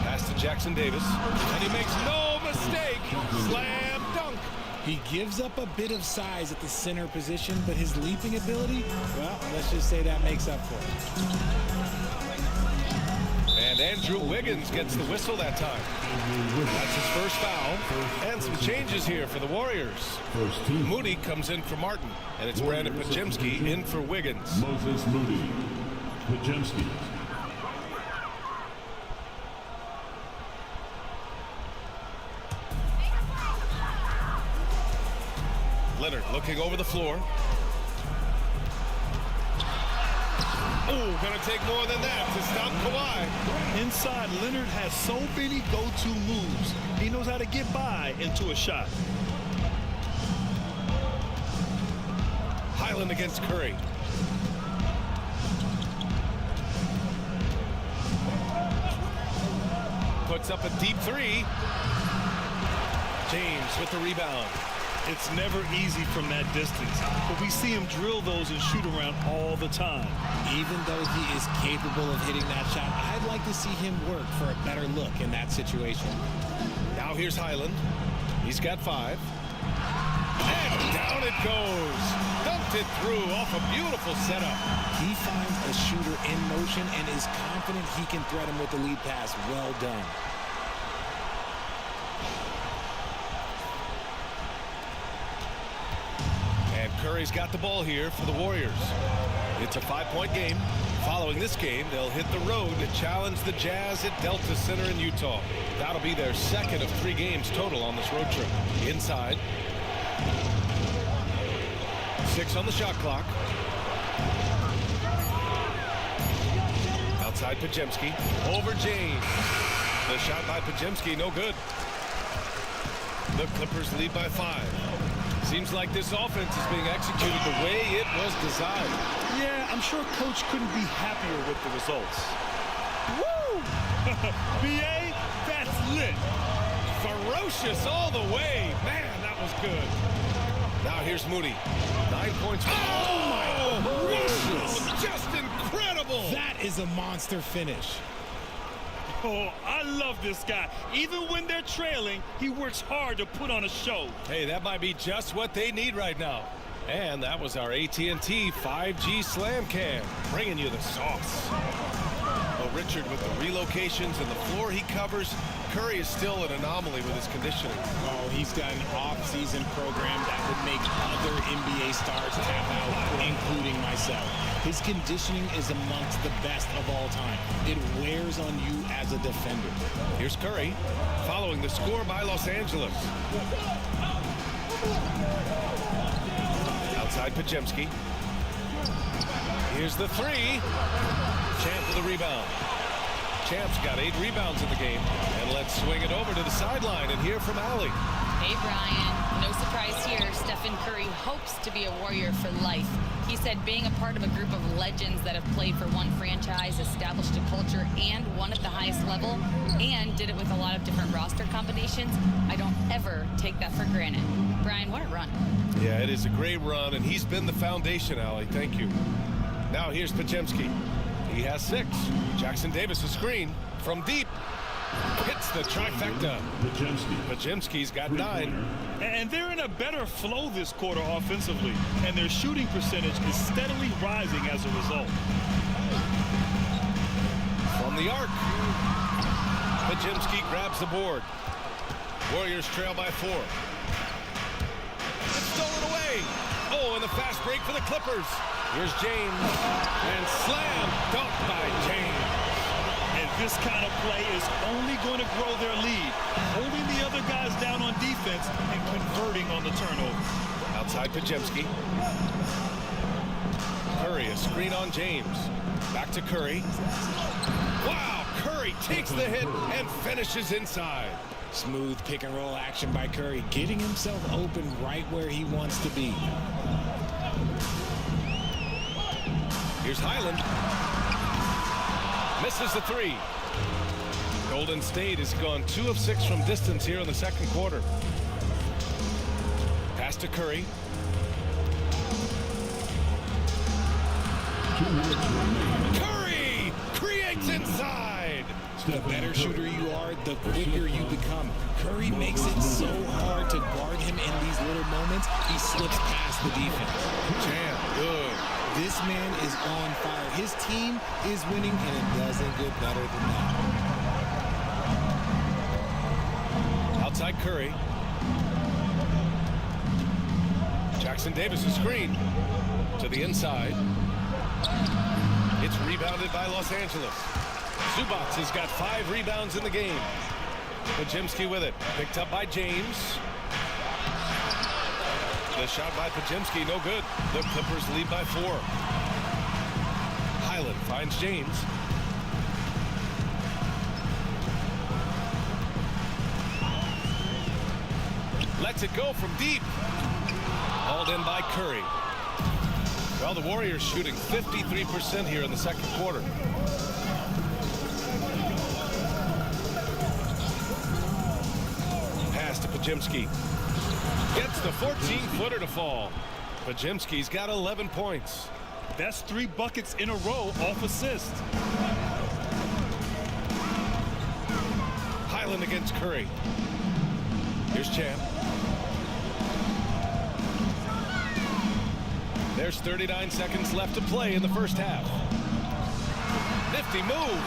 Pass to Jackson Davis. And he makes no mistake. Slam dunk. He gives up a bit of size at the center position, but his leaping ability, well, let's just say that makes up for it. And Andrew Wiggins gets the whistle that time. That's his first foul. And some changes here for the Warriors. Moody comes in for Martin. And it's Brandon Pajemski in for Wiggins. Moses Moody. Pajemski. Leonard looking over the floor. Oh, gonna take more than that to stop Kawhi. Inside, Leonard has so many go-to moves. He knows how to get by into a shot. Highland against Curry. Puts up a deep three. James with the rebound. It's never easy from that distance, but we see him drill those and shoot around all the time. Even though he is capable of hitting that shot, I'd like to see him work for a better look in that situation. Now here's Highland. He's got 5. And down it goes. Dumped it through off a beautiful setup. He finds a shooter in motion and is confident he can thread him with the lead pass. Well done. And Curry's got the ball here for the Warriors. It's a 5-point game. Following this game, they'll hit the road to challenge the Jazz at Delta Center in Utah. That'll be their second of 3 games total on this road trip. Inside. 6 on the shot clock. Outside Pajemski. Over James. The shot by Pajemski, no good. The Clippers lead by 5. Seems like this offense is being executed the way it was designed. Yeah, I'm sure Coach couldn't be happier with the results. Woo! BA, that's lit. Ferocious all the way. Man, that was good. Now here's Moody. 9 points. Oh, my gracious. Just incredible. That is a monster finish. Oh, I love this guy. Even when they're trailing, he works hard to put on a show. Hey, that might be just what they need right now. And that was our AT&T 5G Slam Cam, bringing you the sauce. Well, Richard, with the relocations and the floor he covers, Curry is still an anomaly with his conditioning. Oh, he's got an off-season program that would make other NBA stars tap out, including myself. His conditioning is amongst the best of all time. It wears on you as a defender. Here's Curry, following the score by Los Angeles. Outside Pajemski. Here's the 3. Champ with the rebound. Champ's got 8 rebounds in the game. And let's swing it over to the sideline and hear from Allie. Hey, Brian. No surprise here. Stephen Curry hopes to be a Warrior for life. He said being a part of a group of legends that have played for one franchise, established a culture, and won at the highest level, and did it with a lot of different roster combinations, I don't ever take that for granted. Brian, what a run. Yeah, it is a great run, and he's been the foundation, Allie. Thank you. Now here's Pajemski. He has 6. Jackson Davis a screen from deep. Hits the trifecta. Pajemski's got 9. And they're in a better flow this quarter offensively, and their shooting percentage is steadily rising as a result. From the arc. Pajemski grabs the board. Warriors trail by 4. It's stolen away. Oh, and the fast break for the Clippers. Here's James. And slam dunked by James. And this kind of play is only going to grow their lead, holding the other guys down on defense and converting on the turnover. Outside Pajemski. Curry, a screen on James. Back to Curry. Wow, Curry takes the hit and finishes inside. Smooth pick and roll action by Curry, getting himself open right where he wants to be. Here's Highland. Misses the 3. Golden State has gone 2 of 6 from distance here in the second quarter. Pass to Curry. Curry creates inside. The better shooter you are, the quicker you become. Curry makes it so hard to guard him in these little moments, he slips past the defense. Champ, good. This man is on fire. His team is winning, and it doesn't get better than that. Outside Curry. Jackson Davis a screen to the inside. It's rebounded by Los Angeles. Zubac has got 5 rebounds in the game. Pajemski with it. Picked up by James. The shot by Pajemski, no good. The Clippers lead by 4. Highland finds James. Lets it go from deep. Hauled in by Curry. Well, the Warriors shooting 53% here in the second quarter. Pass to Pajemski. Gets the 14-footer to fall. Pajemski's got 11 points. That's 3 buckets in a row off assist. Highland against Curry. Here's Champ. There's 39 seconds left to play in the first half. Nifty move.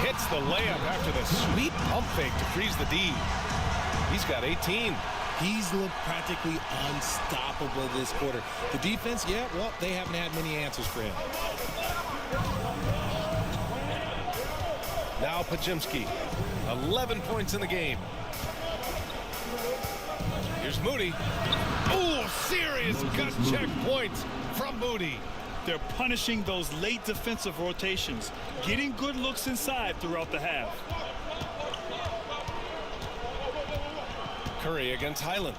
Hits the layup after the sweet pump fake to freeze the D. He's got 18. He's looked practically unstoppable this quarter. The defense, yeah, well, they haven't had many answers for him. Now Pajemski, 11 points in the game. Here's Moody. Ooh, serious gut check points from Moody. They're punishing those late defensive rotations, getting good looks inside throughout the half. Curry against Highland.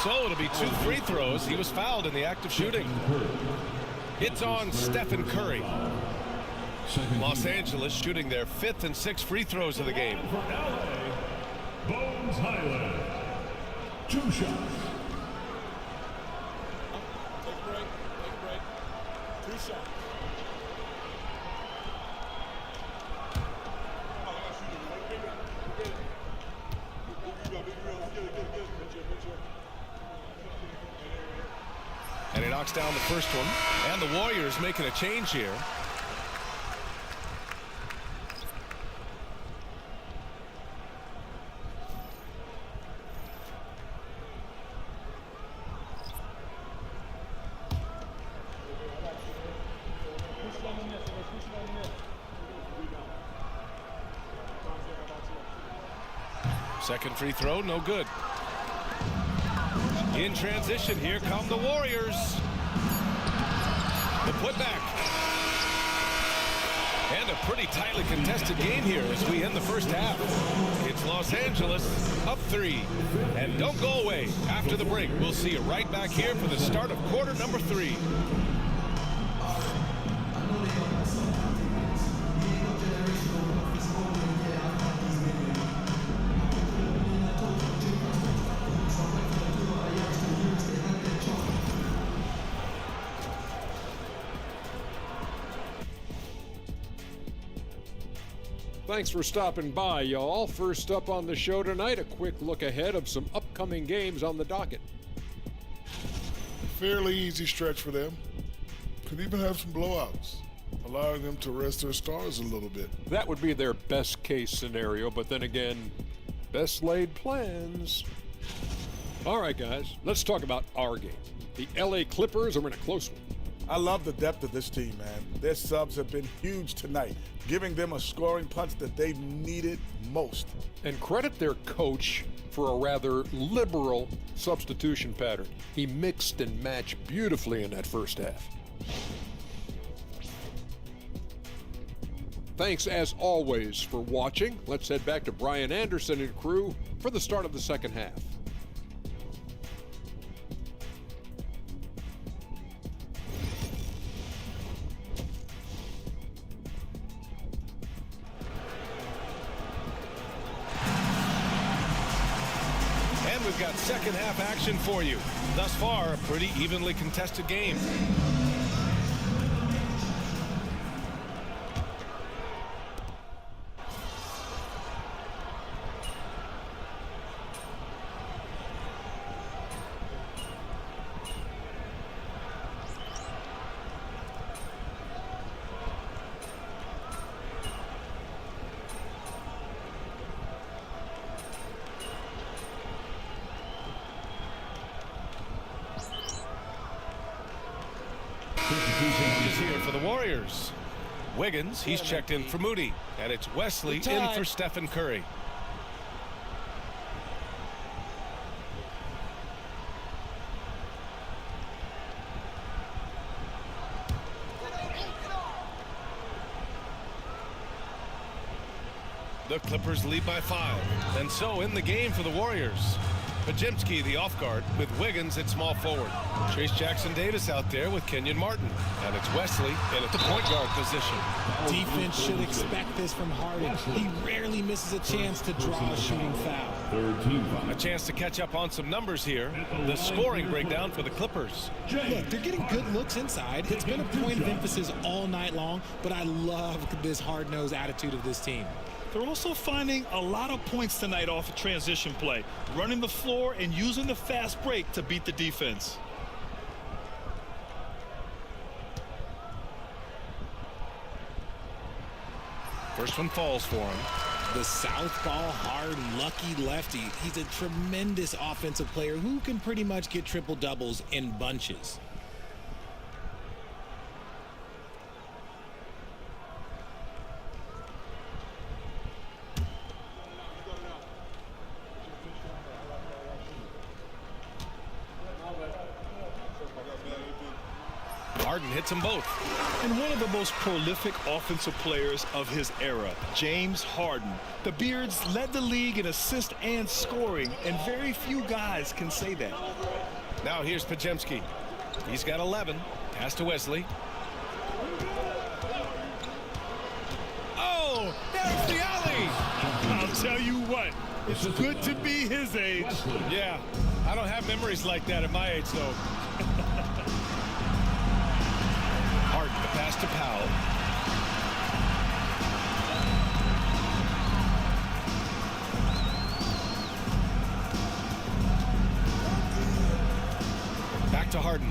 So it'll be 2 free throws. He was fouled in the act of shooting. It's on Stephen Curry. Los Angeles shooting their 5th and 6th free throws of the game. Bones Highland. 2 shots. Take a break. 2 shots. And he knocks down the first one. And the Warriors making a change here. Second free throw, no good. In transition, here come the Warriors. The putback. And a pretty tightly contested game here as we end the first half. It's Los Angeles up 3. And don't go away. After the break, we'll see you right back here for the start of quarter number 3. Thanks for stopping by, y'all. First up on the show tonight, a quick look ahead of some upcoming games on the docket. Fairly easy stretch for them. Could even have some blowouts, allowing them to rest their stars a little bit. That would be their best case scenario, but then again, best laid plans. All right, guys, let's talk about our game. The LA Clippers are in a close one. I love the depth of this team, man. Their subs have been huge tonight, giving them a scoring punch that they needed most. And credit their coach for a rather liberal substitution pattern. He mixed and matched beautifully in that first half. Thanks, as always, for watching. Let's head back to Brian Anderson and crew for the start of the second half. We've got second half action for you. Thus far, a pretty evenly contested game. Changes here for the Warriors. Wiggins, he's checked in for Moody. And it's Wesley in for Stephen Curry. The Clippers lead by 5. And so in the game for the Warriors. Pajemski, the off guard, with Wiggins at small forward. Trace Jackson Davis out there with Kenyon Martin. And it's Wesley in at the point guard position. Defense should expect this from Harden. He rarely misses a chance to draw a shooting foul. A chance to catch up on some numbers here. The scoring breakdown for the Clippers. Look, they're getting good looks inside. It's been a point of emphasis all night long, but I love this hard-nosed attitude of this team. They're also finding a lot of points tonight off of transition play, running the floor and using the fast break to beat the defense. First one falls for him. The southpaw, hard, lucky lefty. He's a tremendous offensive player who can pretty much get triple-doubles in bunches. Harden hits them both. And one of the most prolific offensive players of his era, James Harden. The Beards led the league in assists and scoring, and very few guys can say that. Now here's Pajemski. He's got 11. Pass to Wesley. Oh, there's the alley. I'll tell you what, it's good to be his age. Yeah, I don't have memories like that at my age, though. Harden, the pass to Powell. Back to Harden.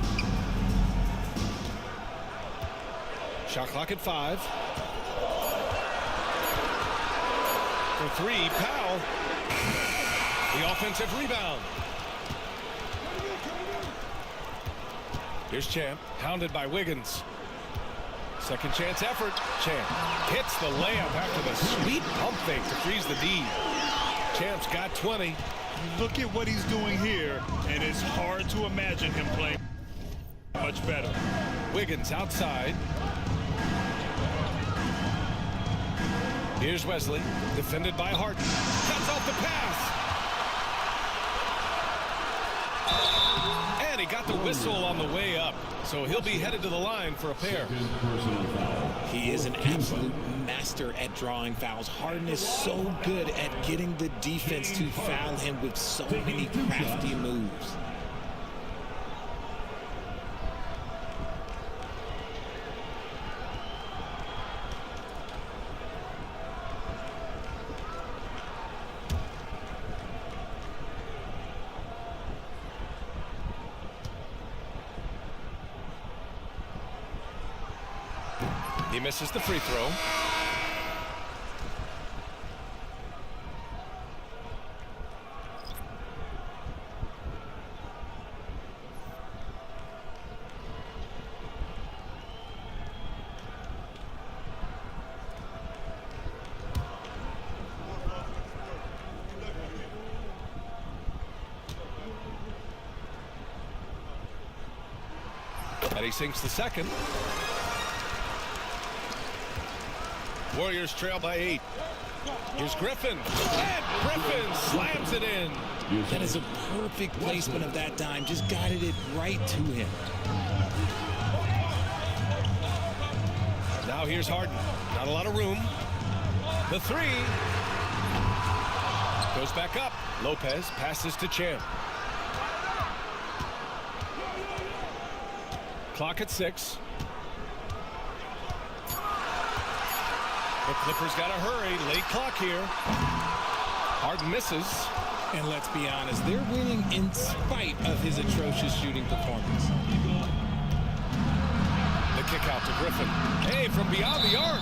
Shot clock at 5. For 3, Powell. The offensive rebound. Here's Champ, hounded by Wiggins. Second chance effort. Champ hits the layup after the sweet pump fake to freeze the D. Champ's got 20. Look at what he's doing here, and it's hard to imagine him playing much better. Wiggins outside. Here's Wesley, defended by Harden. Cuts off the pass. And he got the whistle on the way up, so he'll be headed to the line for a pair. He is an absolute master at drawing fouls. Harden is so good at getting the defense to foul him with so many crafty moves. He misses the free throw. And he sinks the second. Warriors trail by 8. Here's Griffin. And Griffin slams it in. That is a perfect placement of that dime. Just guided it right to him. Now here's Harden. Not a lot of room. The 3. Goes back up. Lopez passes to Champ. Clock at 6. The Clippers got to hurry. Late clock here. Harden misses. And let's be honest, they're winning in spite of his atrocious shooting performance. The kick out to Griffin. Hey, from beyond the arc.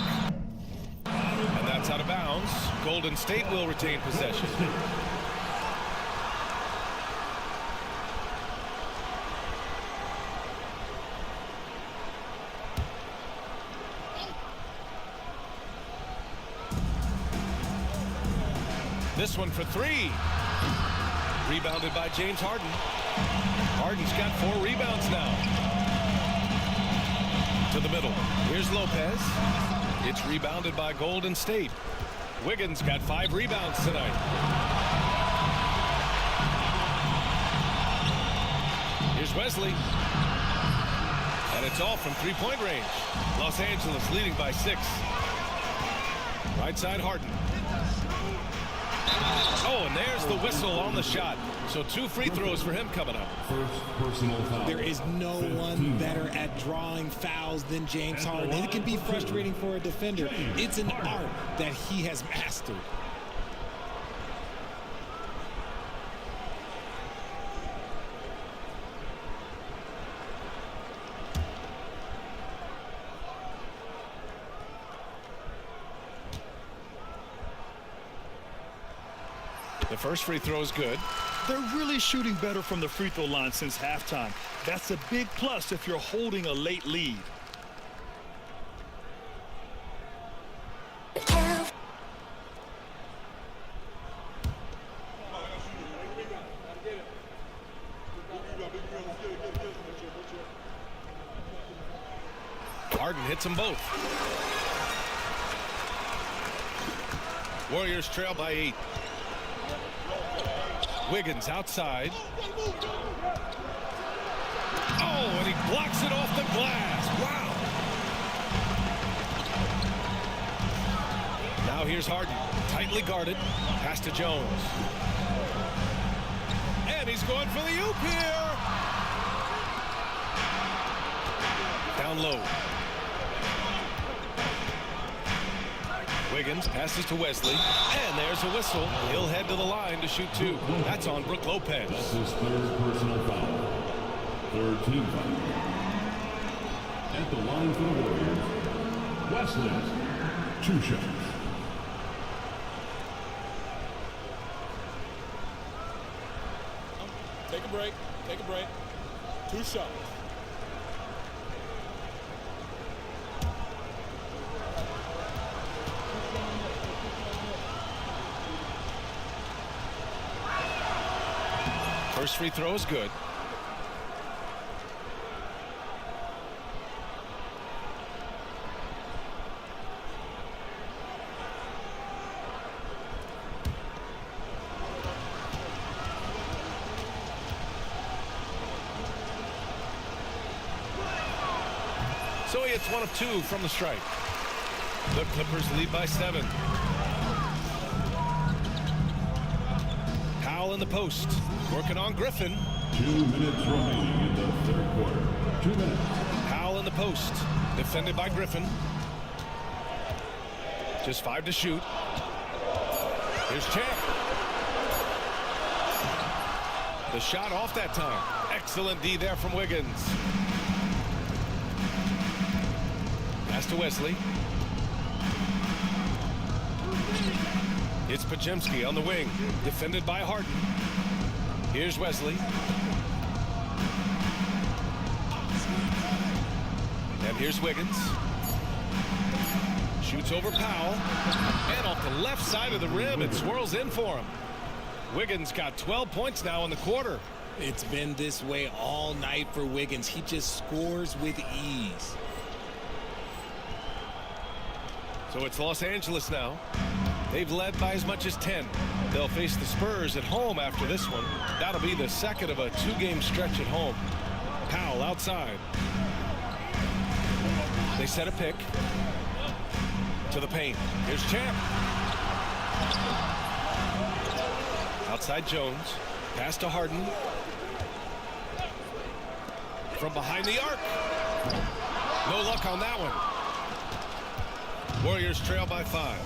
And that's out of bounds. Golden State will retain possession. This one for 3. Rebounded by James Harden. Harden's got 4 rebounds now. To the middle. Here's Lopez. It's rebounded by Golden State. Wiggins got 5 rebounds tonight. Wesley. And it's all from three-point range. Los Angeles leading by 6. Right side, Harden. Oh, and there's the whistle on the shot. So 2 free throws for him coming up. First personal foul. There is no one better at drawing fouls than James Harden. It can be frustrating for a defender. It's an art that he has mastered. The first free throw is good. They're really shooting better from the free throw line since halftime. That's a big plus if you're holding a late lead. Harden hits them both. Warriors trail by 8. Wiggins outside. Oh, and he blocks it off the glass. Wow. Now here's Harden, tightly guarded. Pass to Jones. And he's going for the oop here. Down low. Wiggins passes to Wesley, and there's a whistle. He'll head to the line to shoot 2. That's on Brook Lopez. That's his 3rd personal foul. 3rd team foul. At the line for the Warriors, Wesley, 2 shots. Take a break. Take a break. 2 shots. First free throw is good. So he hits 1 of 2 from the strike. The Clippers lead by 7. Powell in the post, working on Griffin. 2 minutes remaining in the 3rd quarter. 2 minutes. Powell in the post, defended by Griffin. Just 5 to shoot. Here's Champ. The shot off that time. Excellent D there from Wiggins. Pass to Wesley. It's Pajemski on the wing, defended by Harden. Here's Wesley. And here's Wiggins. Shoots over Powell. And off the left side of the rim, it swirls in for him. Wiggins got 12 points now in the quarter. It's been this way all night for Wiggins. He just scores with ease. So it's Los Angeles now. They've led by as much as 10. They'll face the Spurs at home after this one. That'll be the second of a 2-game stretch at home. Powell outside. They set a pick to the paint. Here's Champ. Outside Jones. Pass to Harden. From behind the arc. No luck on that one. Warriors trail by 5.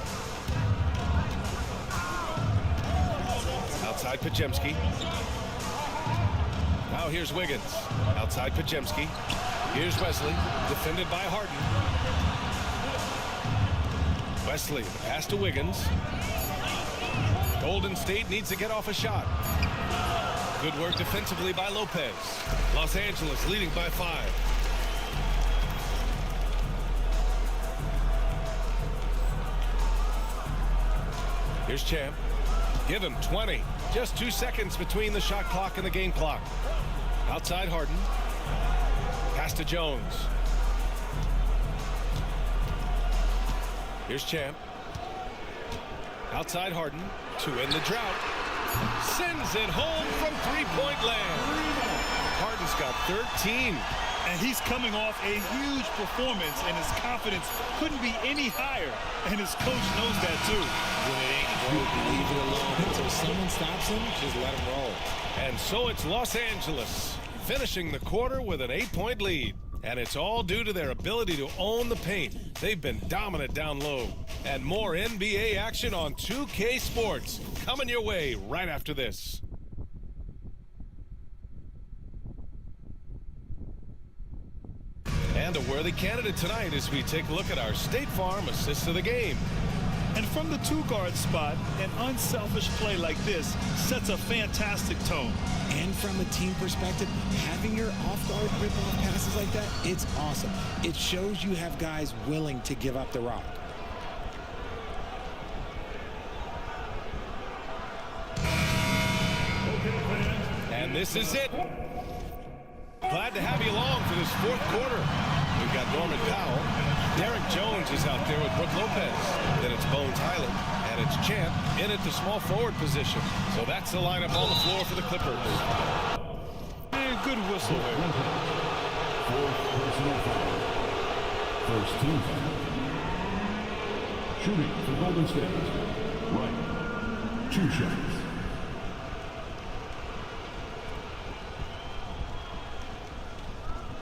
Outside Pajemski. Now here's Wiggins. Outside Pajemski. Here's Wesley, defended by Harden. Wesley, the pass to Wiggins. Golden State needs to get off a shot. Good work defensively by Lopez. Los Angeles leading by 5. Here's Champ. Give him 20. Just 2 seconds between the shot clock and the game clock. Outside Harden. Pass to Jones. Here's Champ. Outside Harden to end the drought. Sends it home from three-point land. Harden's got 13. And he's coming off a huge performance, and his confidence couldn't be any higher. And his coach knows that, too. When it ain't broke, leave it alone. Until someone stops him, just let him roll. And so it's Los Angeles finishing the quarter with an 8-point lead. And it's all due to their ability to own the paint. They've been dominant down low. And more NBA action on 2K Sports coming your way right after this. And a worthy candidate tonight as we take a look at our State Farm assist of the game. And from the two-guard spot, an unselfish play like this sets a fantastic tone. And from a team perspective, having your off-guard rip-off passes like that, it's awesome. It shows you have guys willing to give up the rock. And this is it. Glad to have you along for this fourth quarter. We've got Norman Powell. Derek Jones is out there with Brook Lopez. Then it's Bones Highland. And it's Champ in at the small forward position. So that's the lineup on the floor for the Clippers. And good whistle. Fourth personal foul. First team foul. Shooting for Golden State. Right. 2 shots.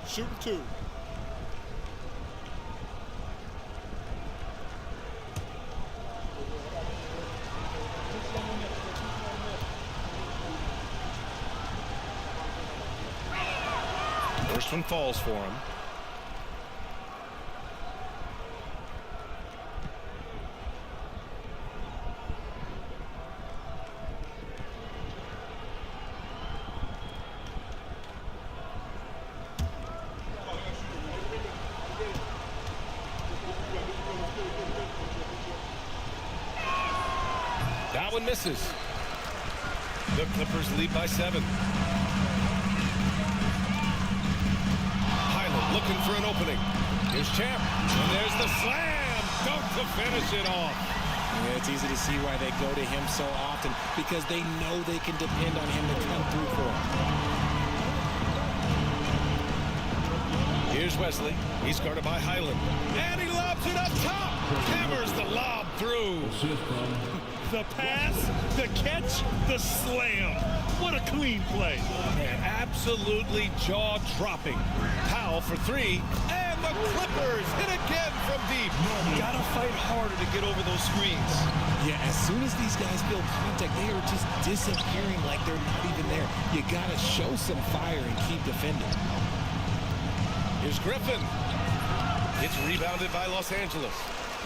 Shoot 2. First one falls for him. That one misses. The Clippers lead by 7. Highland looking for an opening. Here's Champ. And there's the slam. Dunk to finish it off. Yeah, it's easy to see why they go to him so often, because they know they can depend on him to come through for them. Here's Wesley. He's guarded by Highland. And he lobs it up top. Hammers the lob through. The pass, the catch, the slam. What a clean play. Man, absolutely jaw-dropping. Powell for 3. And the Clippers hit again from deep. Gotta fight harder to get over those screens. Yeah, as soon as these guys feel contact, they are just disappearing like they're not even there. You gotta show some fire and keep defending. Here's Griffin. It's rebounded by Los Angeles.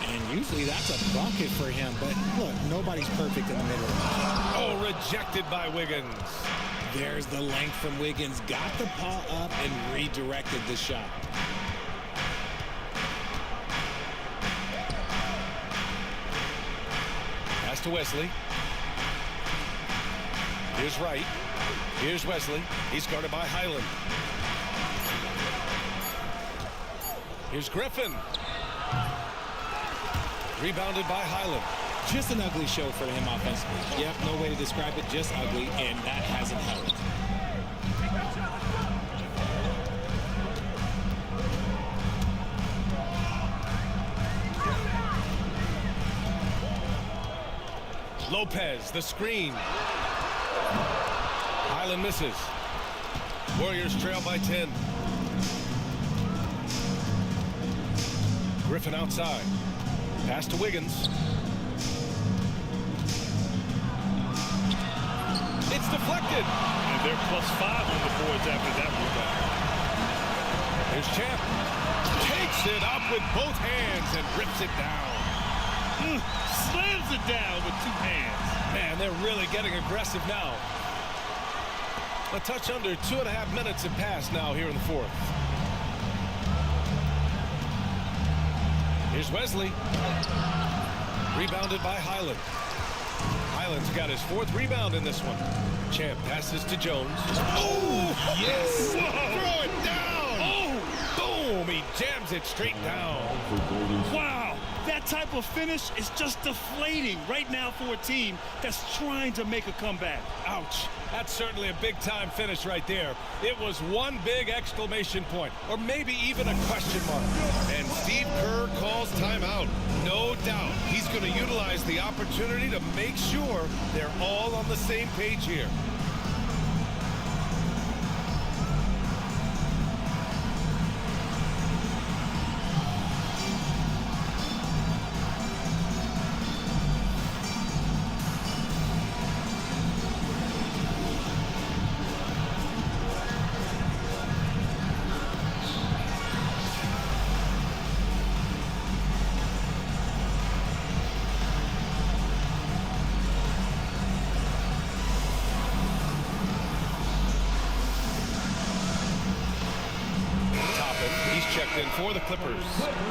And usually that's a bucket for him, but look, nobody's perfect in the middle. Oh, rejected by Wiggins. There's the length from Wiggins. Got the paw up and redirected the shot. Pass to Wesley. Here's Wright. Here's Wesley. He's guarded by Highland. Here's Griffin. Rebounded by Highland. Just an ugly show for him offensively. Yep, no way to describe it, just ugly, and that hasn't helped. Lopez, the screen. Highland misses. Warriors trail by 10. Griffin outside. Pass to Wiggins. It's deflected. And they're +5 on the boards after that rebound. Here's Champ. Takes it up with both hands and rips it down. Slams it down with 2 hands. Man, they're really getting aggressive now. A touch under 2.5 minutes have passed now here in the fourth. Here's Wesley. Rebounded by Highland. Highland's got his 4th rebound in this one. Champ passes to Jones. Oh, yes! Throw it down! Oh! Boom! He jams it straight down. Wow! That type of finish is just deflating right now for a team that's trying to make a comeback. Ouch. That's certainly a big-time finish right there. It was one big exclamation point, or maybe even a question mark. And Steve Kerr calls timeout. No doubt he's going to utilize the opportunity to make sure they're all on the same page here. Checked in for the Clippers.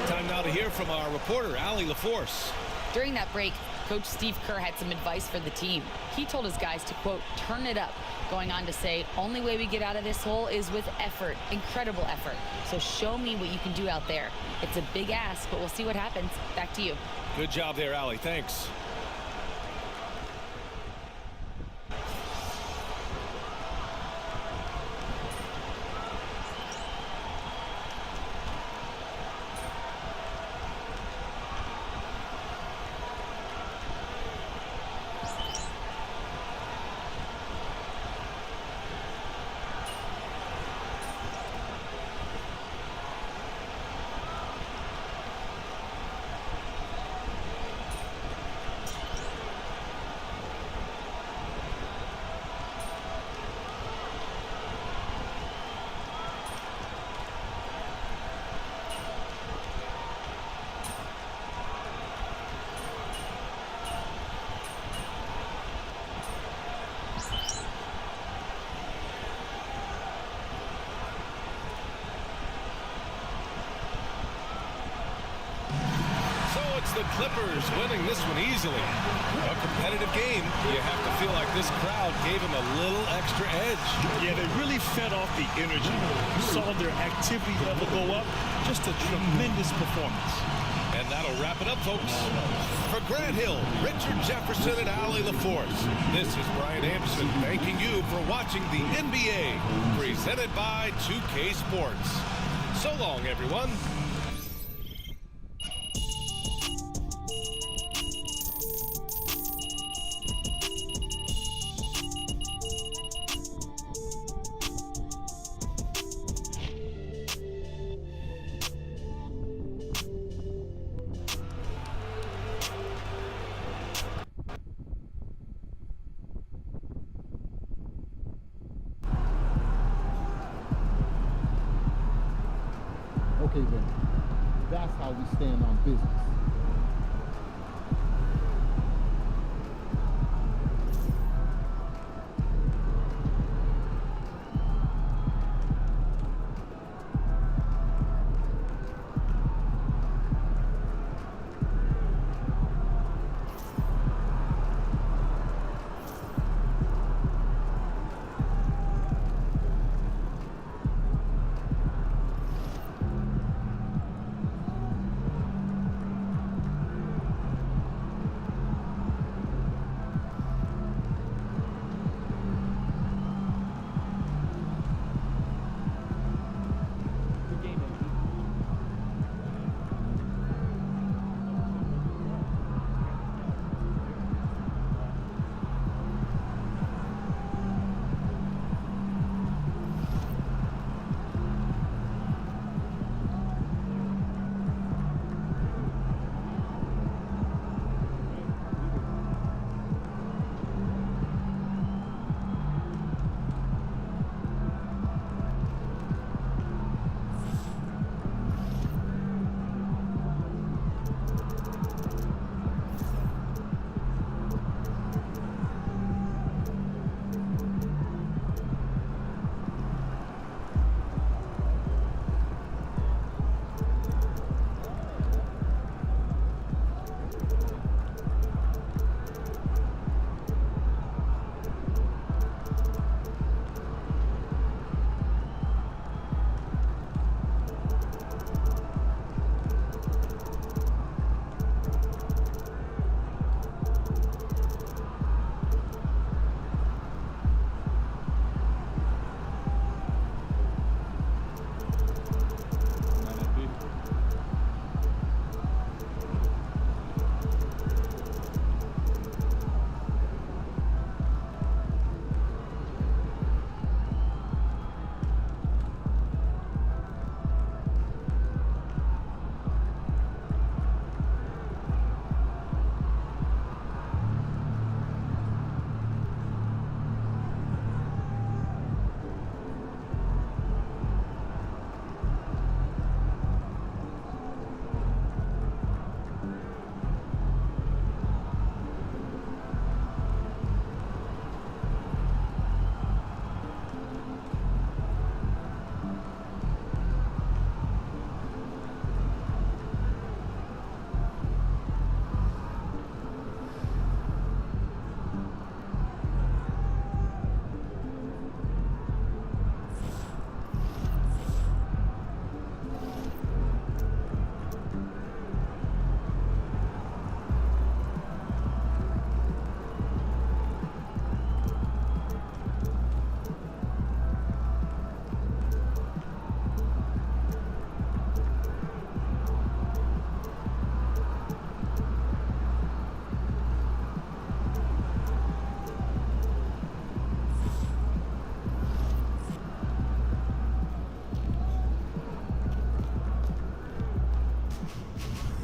Time now to hear from our reporter, Allie LaForce. During that break, Coach Steve Kerr had some advice for the team. He told his guys to, quote, turn it up, going on to say, only way we get out of this hole is with effort, incredible effort. So show me what you can do out there. It's a big ask, but we'll see what happens. Back to you. Good job there, Allie. Thanks. The Clippers winning this one easily. A competitive game. You have to feel like this crowd gave them a little extra edge. Yeah, they really fed off the energy. You saw their activity level go up. Just a tremendous performance. And that'll wrap it up, folks. For Grant Hill, Richard Jefferson, and Allie LaForce, this is Brian Anderson thanking you for watching the NBA, presented by 2K Sports. So long, everyone. Okay then, that's how we stand on business.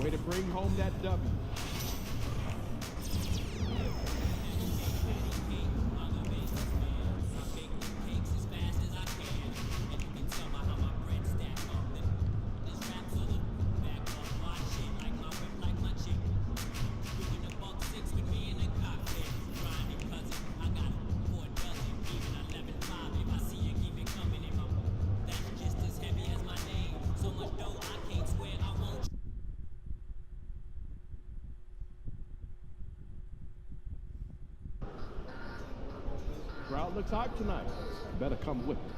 Way to bring home that W. Crowd looks hot tonight. Better come with it.